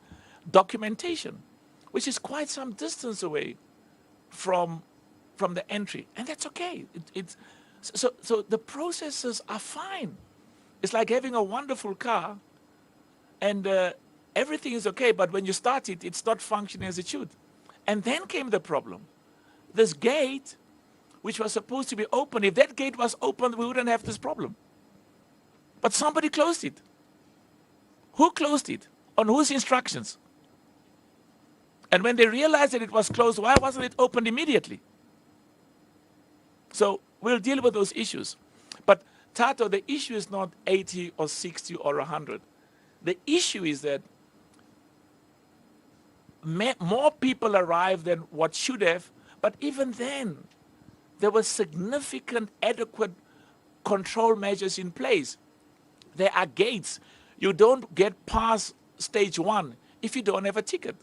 documentation, which is quite some distance away from the entry, and that's okay. So the processes are fine. It's like having a wonderful car, and everything is okay, but when you start it, it's not functioning as it should. And then came the problem. This gate, which was supposed to be open, if that gate was open, we wouldn't have this problem. But somebody closed it. Who closed it? On whose instructions? And when they realized that it was closed, why wasn't it opened immediately? So we'll deal with those issues. But Tato, the issue is not 80 or 60 or 100. The issue is that more people arrived than what should have, but even then, there were significant, adequate control measures in place. There are gates. You don't get past stage 1 if you don't have a ticket.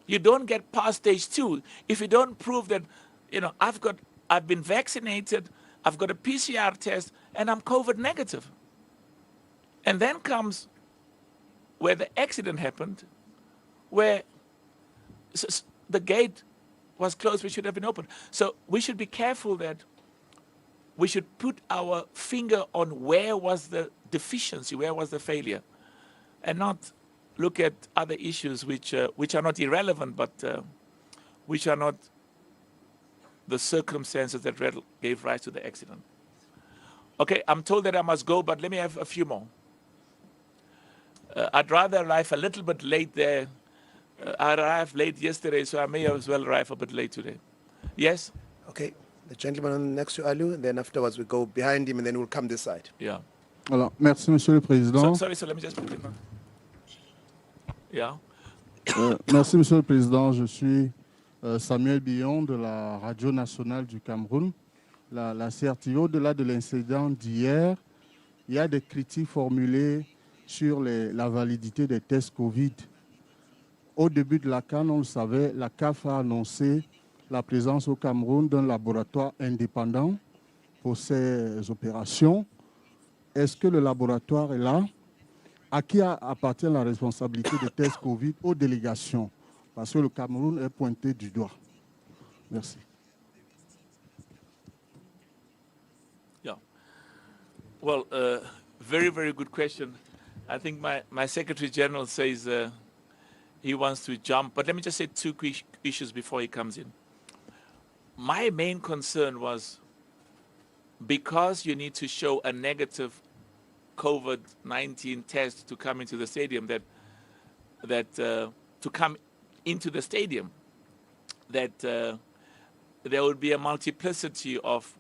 You don't get past stage 2 if you don't prove that, I've been vaccinated, I've got a PCR test, and I'm COVID negative. And then comes where the accident happened, where the gate was closed, which should have been open. So we should be careful that we should put our finger on where was the deficiency, where was the failure, and not look at other issues which are not irrelevant, but which are not the circumstances that gave rise to the accident. Okay, I'm told that I must go, but let me have a few more. I'd rather arrive a little bit late there. I arrived late yesterday, so I may as well arrive a bit late today. Yes? Okay, the gentleman next to Alu, then afterwards we go behind him and then we'll come this side. Yeah. Alors, merci, Monsieur le Président. Sorry, so let me just put it on. Yeah. Merci, Monsieur le Président. Je suis Samuel Billon de la Radio Nationale du Cameroun. La CRTO, au-delà de l'incident d'hier, il y a des critiques formulées sur la validité des tests Covid. Au début de la CAN, on le savait, la CAF a annoncé la présence au Cameroun d'un laboratoire indépendant pour ces opérations. Est-ce que le laboratoire est là? À qui appartient la responsabilité des tests Covid? Aux délégations, parce que le Cameroun est pointé du doigt. Merci. Yeah. Well, very, very good question. I think my Secretary General says he wants to jump, but let me just say two quick issues before he comes in. My main concern was because you need to show a negative COVID-19 test to come into the stadium, to come into the stadium, that there would be a multiplicity of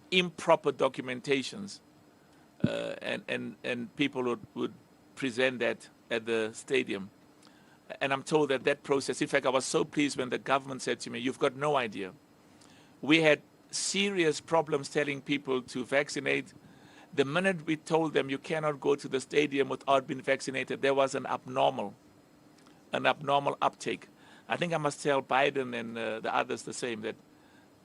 improper documentations, and people would present that at the stadium. And I'm told that process, in fact, I was so pleased when the government said to me, you've got no idea. We had serious problems telling people to vaccinate. The minute we told them you cannot go to the stadium without being vaccinated, there was an abnormal uptake. I think I must tell Biden and the others the same, that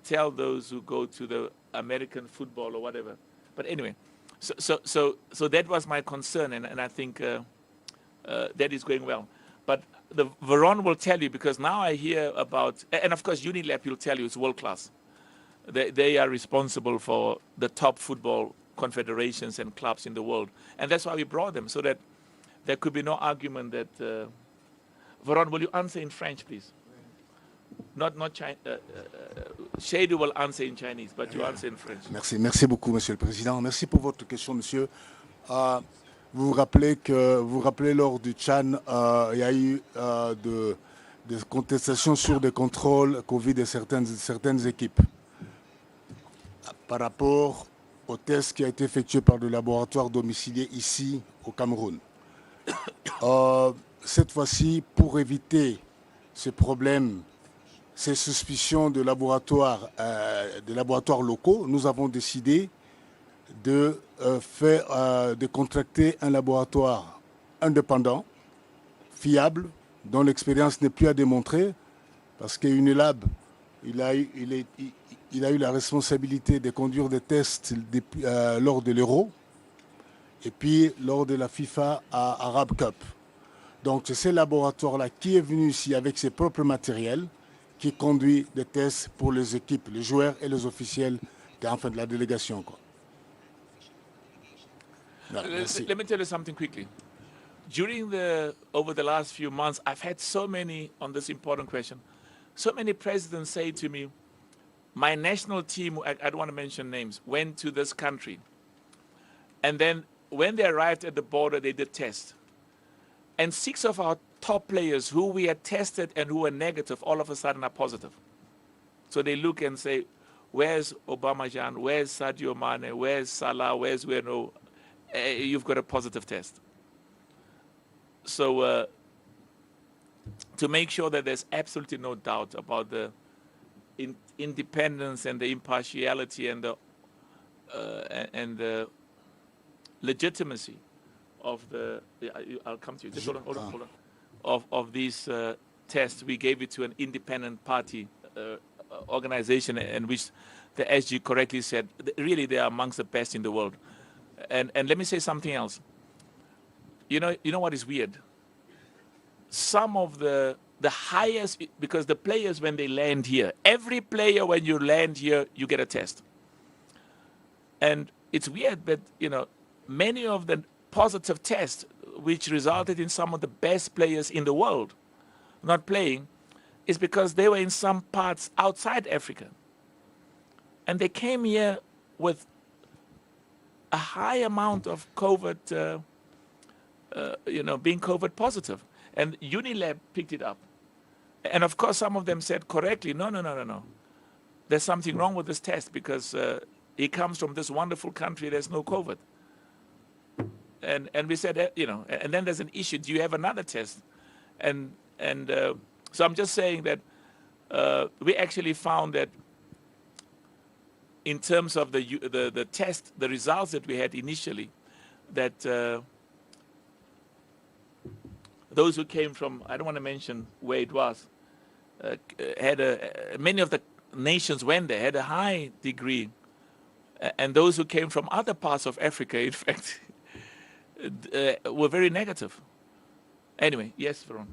tell those who go to the American football or whatever. But anyway, so that was my concern, and I think that is going well. But the Veron will tell you, because now I hear about, and of course Unilab will tell you it's world class. They are responsible for the top football confederations and clubs in the world, and that's why we brought them, so that there could be no argument that. Veron, will you answer in French, please? Not Chinese. Shady will answer in Chinese, but you answer in French. Merci beaucoup, Monsieur le Président. Merci pour votre question, Monsieur. Vous vous rappelez lors du Tchad, il y a eu des contestations sur des contrôles Covid de certaines équipes. Par rapport au test qui a été effectué par le laboratoire domicilié ici au Cameroun. Cette fois-ci, pour éviter ces problèmes, ces suspicions de laboratoires locaux, nous avons décidé de contracter un laboratoire indépendant, fiable, dont l'expérience n'est plus à démontrer, parce qu'Unilab, il a eu la responsabilité de conduire des tests lors de l'Euro et puis lors de la FIFA Arab Cup. Donc c'est ce laboratoire-là qui est venu ici avec ses propres matériels, qui conduit des tests pour les équipes, les joueurs et les officiels de la délégation. Quoi. Let me tell you something quickly. Over the last few months, I've had so many, on this important question, so many presidents say to me, my national team, I don't want to mention names, went to this country. And then when they arrived at the border, they did tests. And 6 of our top players who we had tested and who were negative, all of a sudden are positive. So they look and say, where's Obamajan, where's Sadio Mane, where's Salah, where's Weno? You've got a positive test. So to make sure that there's absolutely no doubt about the independence and the impartiality and the legitimacy of I'll come to you. Just hold on. Of these tests, we gave it to an independent party organization, in which the SG correctly said, really they are amongst the best in the world. And let me say something else. You know what is weird? Some of the highest, because the players when they land here, every player when you land here, you get a test. And it's weird, but, many of the positive tests, which resulted in some of the best players in the world not playing, is because they were in some parts outside Africa. And they came here with a high amount of COVID, being COVID positive. And Unilab picked it up. And of course, some of them said correctly, no. There's something wrong with this test because he comes from this wonderful country, there's no COVID. And we said, and then there's an issue, do you have another test? And so I'm just saying that we actually found that in terms of the test, the results that we had initially, that those who came from, I don't want to mention where it was, many of the nations went there, had a high degree. And those who came from other parts of Africa, in fact, were very negative. Anyway, yes, Veron.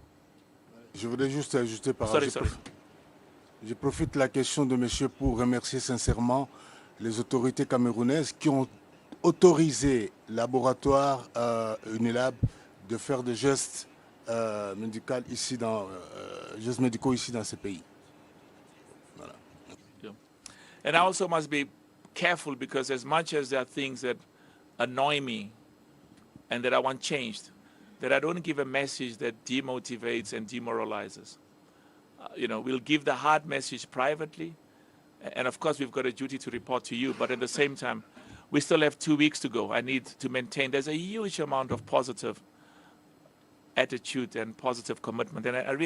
Je voudrais juste ajouter par Sorry. Je profite de la question de monsieur pour remercier sincèrement les autorités camerounaises qui ont autorisé le laboratoire Unilab de faire des gestes médicaux ici dans ce pays. Voilà. Yeah. And I also must be careful because as much as there are things that annoy me and that I want changed, that I don't give a message that demotivates and demoralizes. We'll give the hard message privately, and of course we've got a duty to report to you, but at the same time, we still have 2 weeks to go. I need to maintain, there's a huge amount of positive attitude and positive commitment, and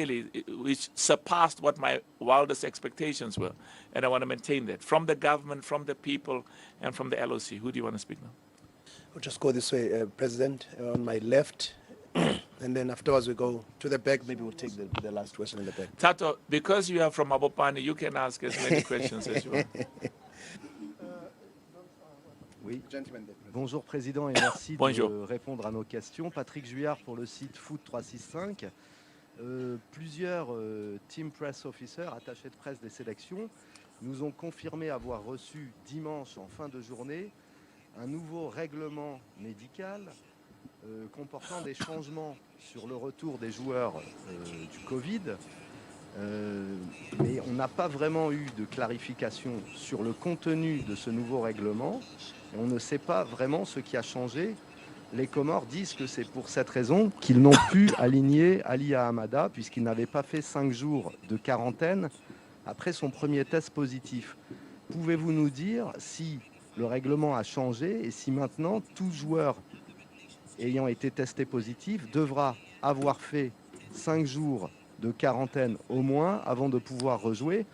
which surpassed what my wildest expectations were, and I want to maintain that, from the government, from the people, and from the LOC. Who do you want to speak now? We'll just go this way, President, on my left. And then afterwards we go to the back. Maybe we'll take the last question in the back. Tato, because you are from Abopani, you can ask as many questions as you want. Oui. Bonjour Président et merci de répondre à nos questions. Patrick Juillard pour le site Foot 365. Plusieurs team press officers, attachés de presse des sélections, nous ont confirmé avoir reçu dimanche en fin de journée un nouveau règlement médical comportant des changements sur le retour des joueurs du Covid. Mais on n'a pas vraiment eu de clarification sur le contenu de ce nouveau règlement. Et on ne sait pas vraiment ce qui a changé. Les Comores disent que c'est pour cette raison qu'ils n'ont pu aligner Ali Ahamada puisqu'il n'avait pas fait 5 jours de quarantaine après son premier test positif. Pouvez-vous nous dire si le règlement a changé et si maintenant tout joueur ayant été testé positif devra avoir fait 5 jours de quarantaine au moins avant de pouvoir rejouer?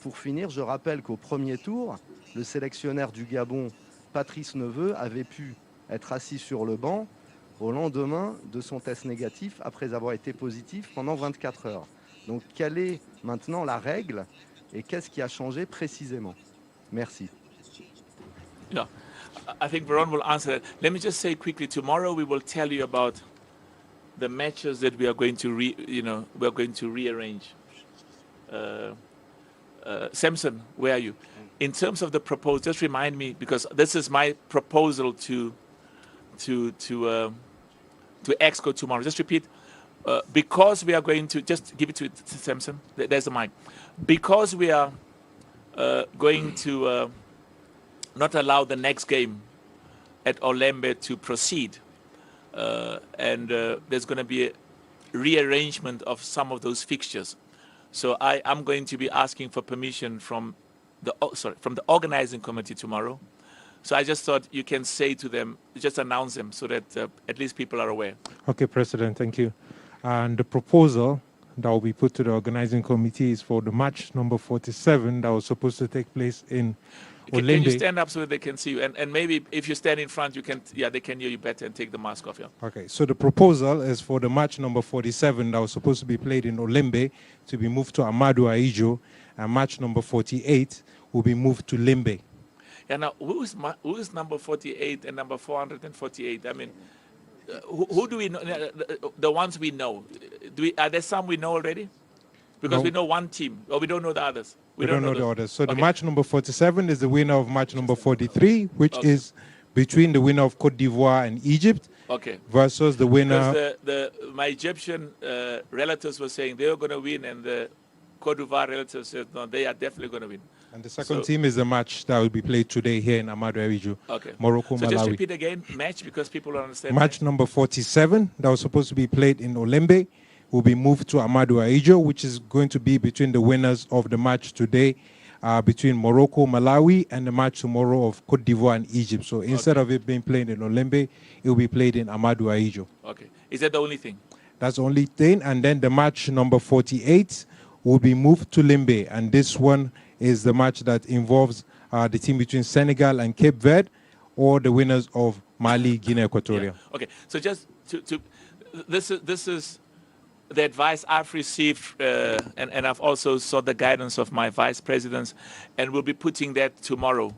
Pour finir, je rappelle qu'au premier tour, le sélectionneur du Gabon, Patrice Neveu, avait pu être assis sur le banc au lendemain de son test négatif après avoir été positif pendant 24 heures. Donc quelle est maintenant la règle et qu'est-ce qui a changé précisément? Merci. Yeah, I think Veron will answer that. Let me just say quickly, tomorrow we will tell you about the matches that we are going to rearrange. Samson, where are you? In terms of the proposal, just remind me, because this is my proposal to EXCO tomorrow. Just repeat, because we are going to, just give it to Samson, there's the mic. Because we are going to not allow the next game at Olembe to proceed, and there's going to be a rearrangement of some of those fixtures. So I'm going to be asking for permission from the organizing committee tomorrow. So I just thought you can say to them, just announce them so that at least people are aware. Okay, President, thank you. And the proposal that will be put to the organizing committee is for the match number 47 that was supposed to take place in Olembe. Can you stand up so that they can see you? And maybe if you stand in front, they can hear you better and take the mask off. Yeah. Okay, so the proposal is for the match number 47 that was supposed to be played in Olembe to be moved to Amadou Ahidjo, and match number 48 will be moved to Limbe. Yeah, now, who is number 48 and number 448? I mean, who do we know? The ones we know. Are there some we know already? Because we know one team, or we don't know the others. We don't know the orders. So the match number 47 is the winner of match number 43, which is between the winner of Côte d'Ivoire and Egypt versus the winner. Because my Egyptian relatives were saying they were going to win, and the Côte d'Ivoire relatives said, no, they are definitely going to win. And the second team is the match that will be played today here in Amadou Ahidjo, Morocco, so Malawi. Just repeat again, match, because people don't understand. Match number 47 that was supposed to be played in Olembe will be moved to Amadou Ahidjo, which is going to be between the winners of the match today between Morocco, Malawi, and the match tomorrow of Côte d'Ivoire and Egypt. So instead of it being played in Olembe, it will be played in Amadou Ahidjo. Okay. Is that the only thing? That's the only thing. And then the match number 48 will be moved to Limbe. And this one is the match that involves the team between Senegal and Cape Verde, or the winners of Mali, Guinea Equatorial. Yeah. Okay. So just this is the advice I've received, and I've also sought the guidance of my vice presidents, and we'll be putting that tomorrow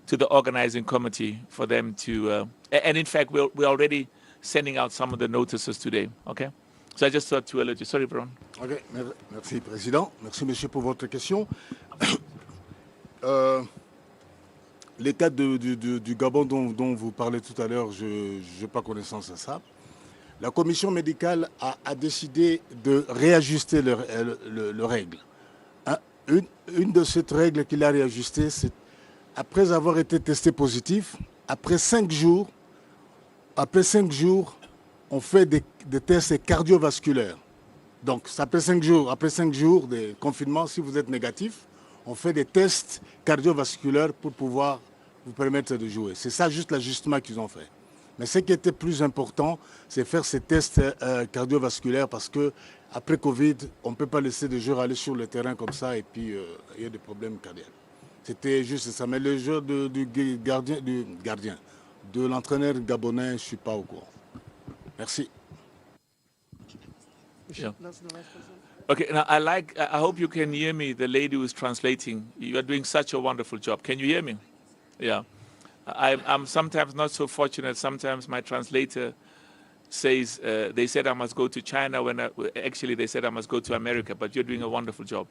to the organizing committee for them to, and in fact, we're already sending out some of the notices today, okay? So I just thought to alert you. Sorry, Brown. Okay, merci, Président. Merci, Monsieur, pour votre question. Les cas du Gabon dont vous parlez tout à l'heure, je n'ai pas connaissance de ça. La commission médicale a décidé de réajuster le règle. Une de ces règles qu'il a réajustées, c'est après avoir été testé positif, après 5 jours, on fait des tests cardiovasculaires. Donc, après 5 jours de confinement, si vous êtes négatif, on fait des tests cardiovasculaires pour pouvoir vous permettre de jouer. C'est ça juste l'ajustement qu'ils ont fait. Mais ce qui était plus important, c'est faire ces tests cardiovasculaires parce que après Covid, on ne peut pas laisser des joueurs aller sur le terrain comme ça et puis il y a des problèmes cardiaques. C'était juste ça. Mais le jeu du gardien, de l'entraîneur gabonais, je ne suis pas au courant. Merci. Yeah. Okay, now I hope you can hear me, the lady who is translating. You are doing such a wonderful job. Can you hear me? Yeah. I'm sometimes not so fortunate. Sometimes my translator says, they said I must go to China when actually they said I must go to America, but you're doing a wonderful job.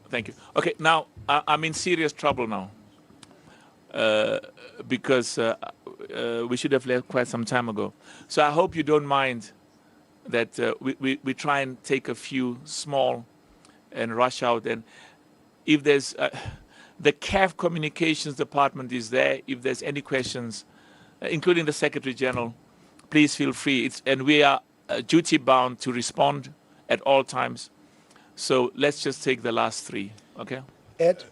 Thank you. Okay, now I'm in serious trouble now because we should have left quite some time ago. So I hope you don't mind that we try and take a few small and rush out. And if there's the CAF communications department is there. If there's any questions, including the Secretary General, please feel free. And we are duty bound to respond at all times. So let's just take the last 3, okay? Ed?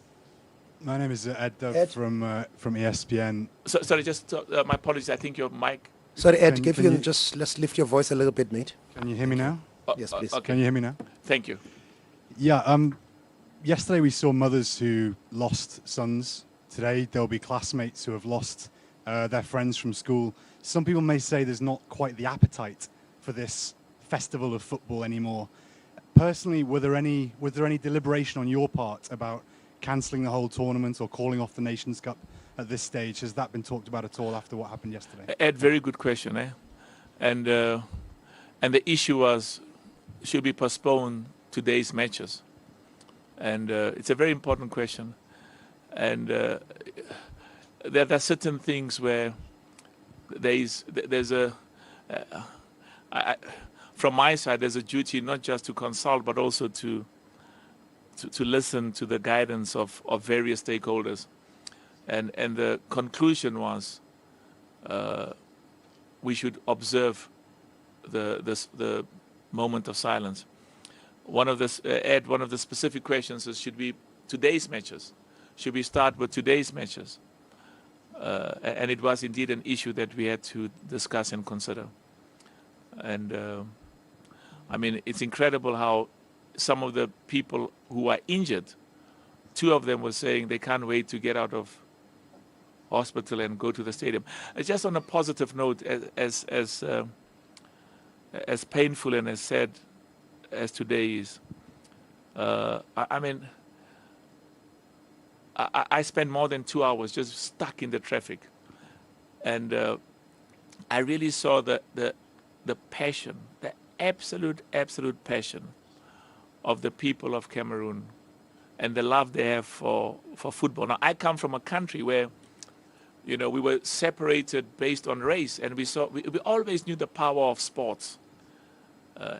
My name is Ed Dove from ESPN. Sorry, just my apologies. I think your mic. Sorry, Ed, let's lift your voice a little bit, mate. Can you hear me now? Yes, please. Okay. Can you hear me now? Thank you. Yeah, yesterday we saw mothers who lost sons. Today there'll be classmates who have lost their friends from school. Some people may say there's not quite the appetite for this festival of football anymore. Personally, were there any deliberation on your part about cancelling the whole tournament or calling off the Nations Cup at this stage? Has that been talked about at all after what happened yesterday? Ed, very good question, eh? And the issue was, should we postpone today's matches? And it's a very important question. And there are certain things where from my side, there's a duty not just to consult, but also to listen to the guidance of various stakeholders. And the conclusion was we should observe the moment of silence. One of the specific questions is, should we today's matches? Should we start with today's matches? And it was indeed an issue that we had to discuss and consider. And I mean, it's incredible how some of the people who are injured, 2 of them were saying they can't wait to get out of hospital and go to the stadium. Just on a positive note, as painful and as sad as today is, I mean, I spent more than 2 hours just stuck in the traffic, and I really saw the passion, the absolute passion of the people of Cameroon and the love they have for football. Now, I come from a country where, you know, we were separated based on race, and we always knew the power of sports.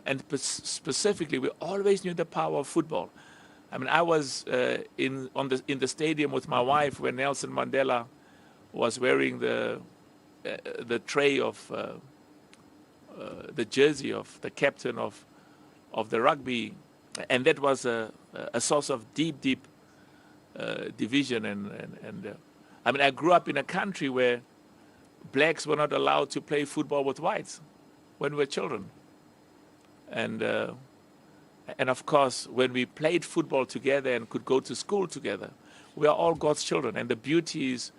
And specifically, we always knew the power of football. I mean, I was in the stadium with my wife when Nelson Mandela was wearing the tray of the jersey of the captain of the rugby, and that was a source of deep division. And I mean, I grew up in a country where blacks were not allowed to play football with whites when we were children. And of course, when we played football together and could go to school together, we are all God's children. And the beauty is,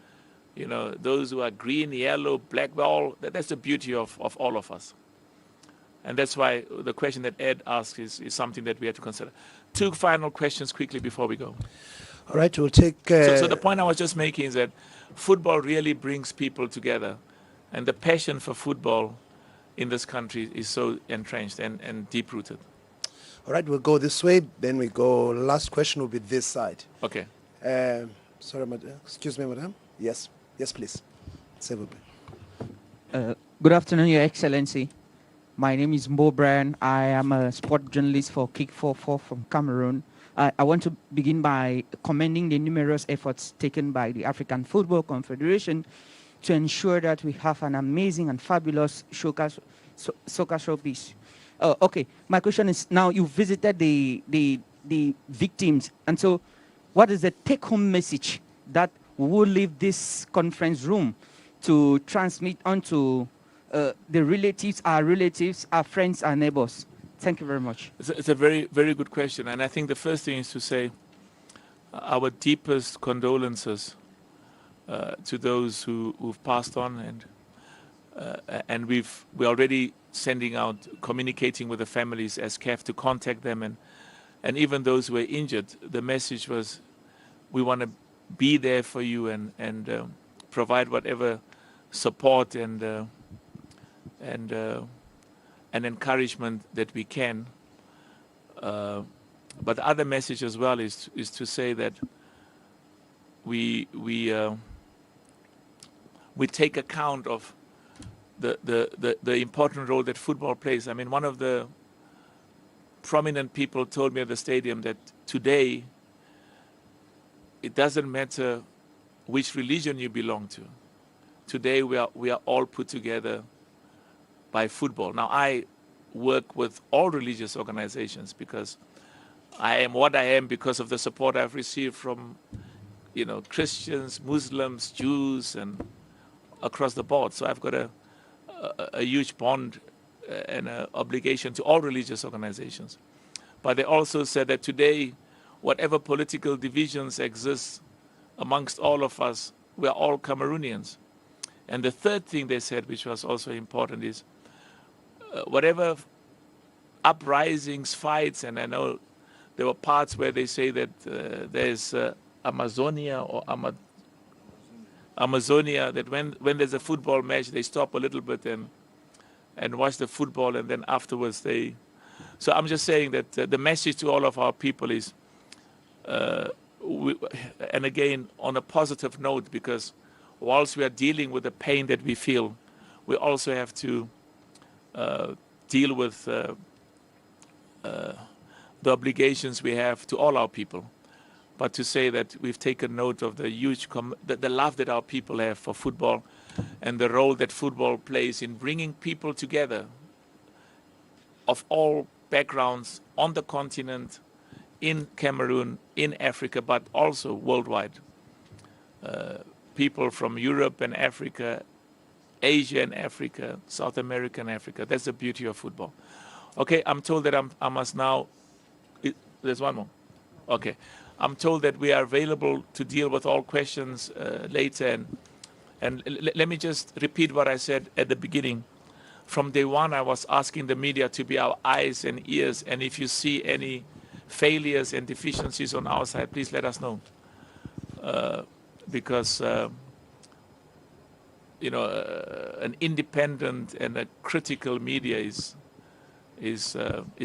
you know, those who are green, yellow, black, that's the beauty of all of us. And that's why the question that Ed asked is something that we have to consider. 2 final questions quickly before we go. All right, we'll take... So the point I was just making is that football really brings people together. And the passion for football in this country is so entrenched and deep-rooted. All right, we'll go this way, then we go, last question will be this side. Okay. Sorry, madam. Excuse me, madam. Yes, please. Good afternoon, Your Excellency. My name is Mobara. I am a sport journalist for Kick 44 from Cameroon. I want to begin by commending the numerous efforts taken by the African Football Confederation to ensure that we have an amazing and fabulous soccer showpiece. Okay, my question is, now you visited the victims, and so what is the take-home message that we will leave this conference room to transmit onto the relatives, our friends, our neighbors? Thank you very much. It's a very, very good question. And I think the first thing is to say our deepest condolences to those who've passed on. And we're already sending out, communicating with the families as CAF to contact them. And even those who were injured, the message was, we want to be there for you and provide whatever support and encouragement that we can. But the other message as well is to say that we take account of the important role that football plays. I mean, one of the prominent people told me at the stadium that today it doesn't matter which religion you belong to. Today we are all put together by football. Now, I work with all religious organizations because I am what I am because of the support I've received from, you know, Christians, Muslims, Jews, and across the board. So I've got a huge bond and an obligation to all religious organizations. But they also said that today, whatever political divisions exist amongst all of us, we are all Cameroonians. And the third thing they said, which was also important, is whatever uprisings, fights, and I know there were parts where they say that there's Amazonia or Amazonia, that when there's a football match, they stop a little bit and watch the football, and then afterwards they... So I'm just saying that the message to all of our people is, and again, on a positive note, because whilst we are dealing with the pain that we feel, we also have to deal with the obligations we have to all our people. But to say that we've taken note of the huge, the love that our people have for football and the role that football plays in bringing people together of all backgrounds on the continent, in Cameroon, in Africa, but also worldwide. People from Europe and Africa, Asia and Africa, South America and Africa. That's the beauty of football. Okay, I'm told that I must now... There's one more. Okay. I'm told that we are available to deal with all questions later. And let me just repeat what I said at the beginning. From day one, I was asking the media to be our eyes and ears. And if you see any failures and deficiencies on our side, please let us know. Because, you know, an independent and a critical media is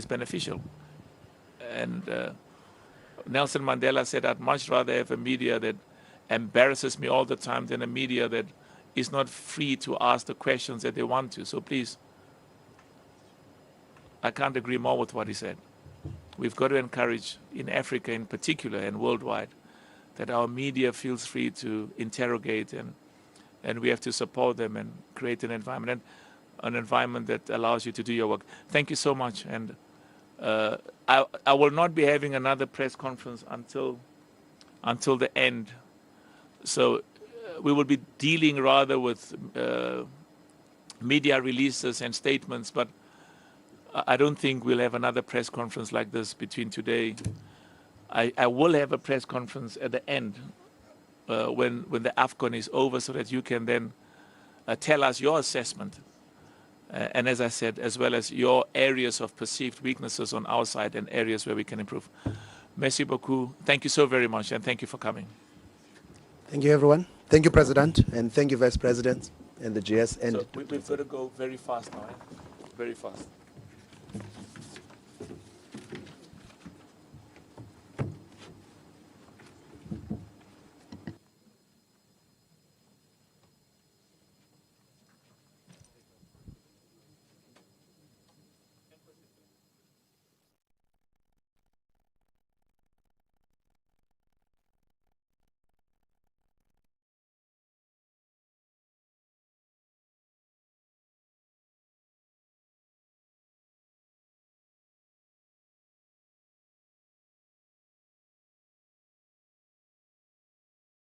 beneficial. And Nelson Mandela said, I'd much rather have a media that embarrasses me all the time than a media that is not free to ask the questions that they want to. So please, I can't agree more with what he said. We've got to encourage, in Africa in particular and worldwide, that our media feels free to interrogate, and we have to support them and create an environment that allows you to do your work. Thank you so much. And I will not be having another press conference until the end. So we will be dealing rather with media releases and statements, but I don't think we'll have another press conference like this between today. I will have a press conference at the end when the AFCON is over, so that you can then tell us your assessment. And as I said, as well as your areas of perceived weaknesses on our side and areas where we can improve. Merci beaucoup. Thank you so very much, and thank you for coming. Thank you, everyone. Thank you, President, and thank you, Vice President, and the GS. And so we've got to go very fast now, eh? Very fast.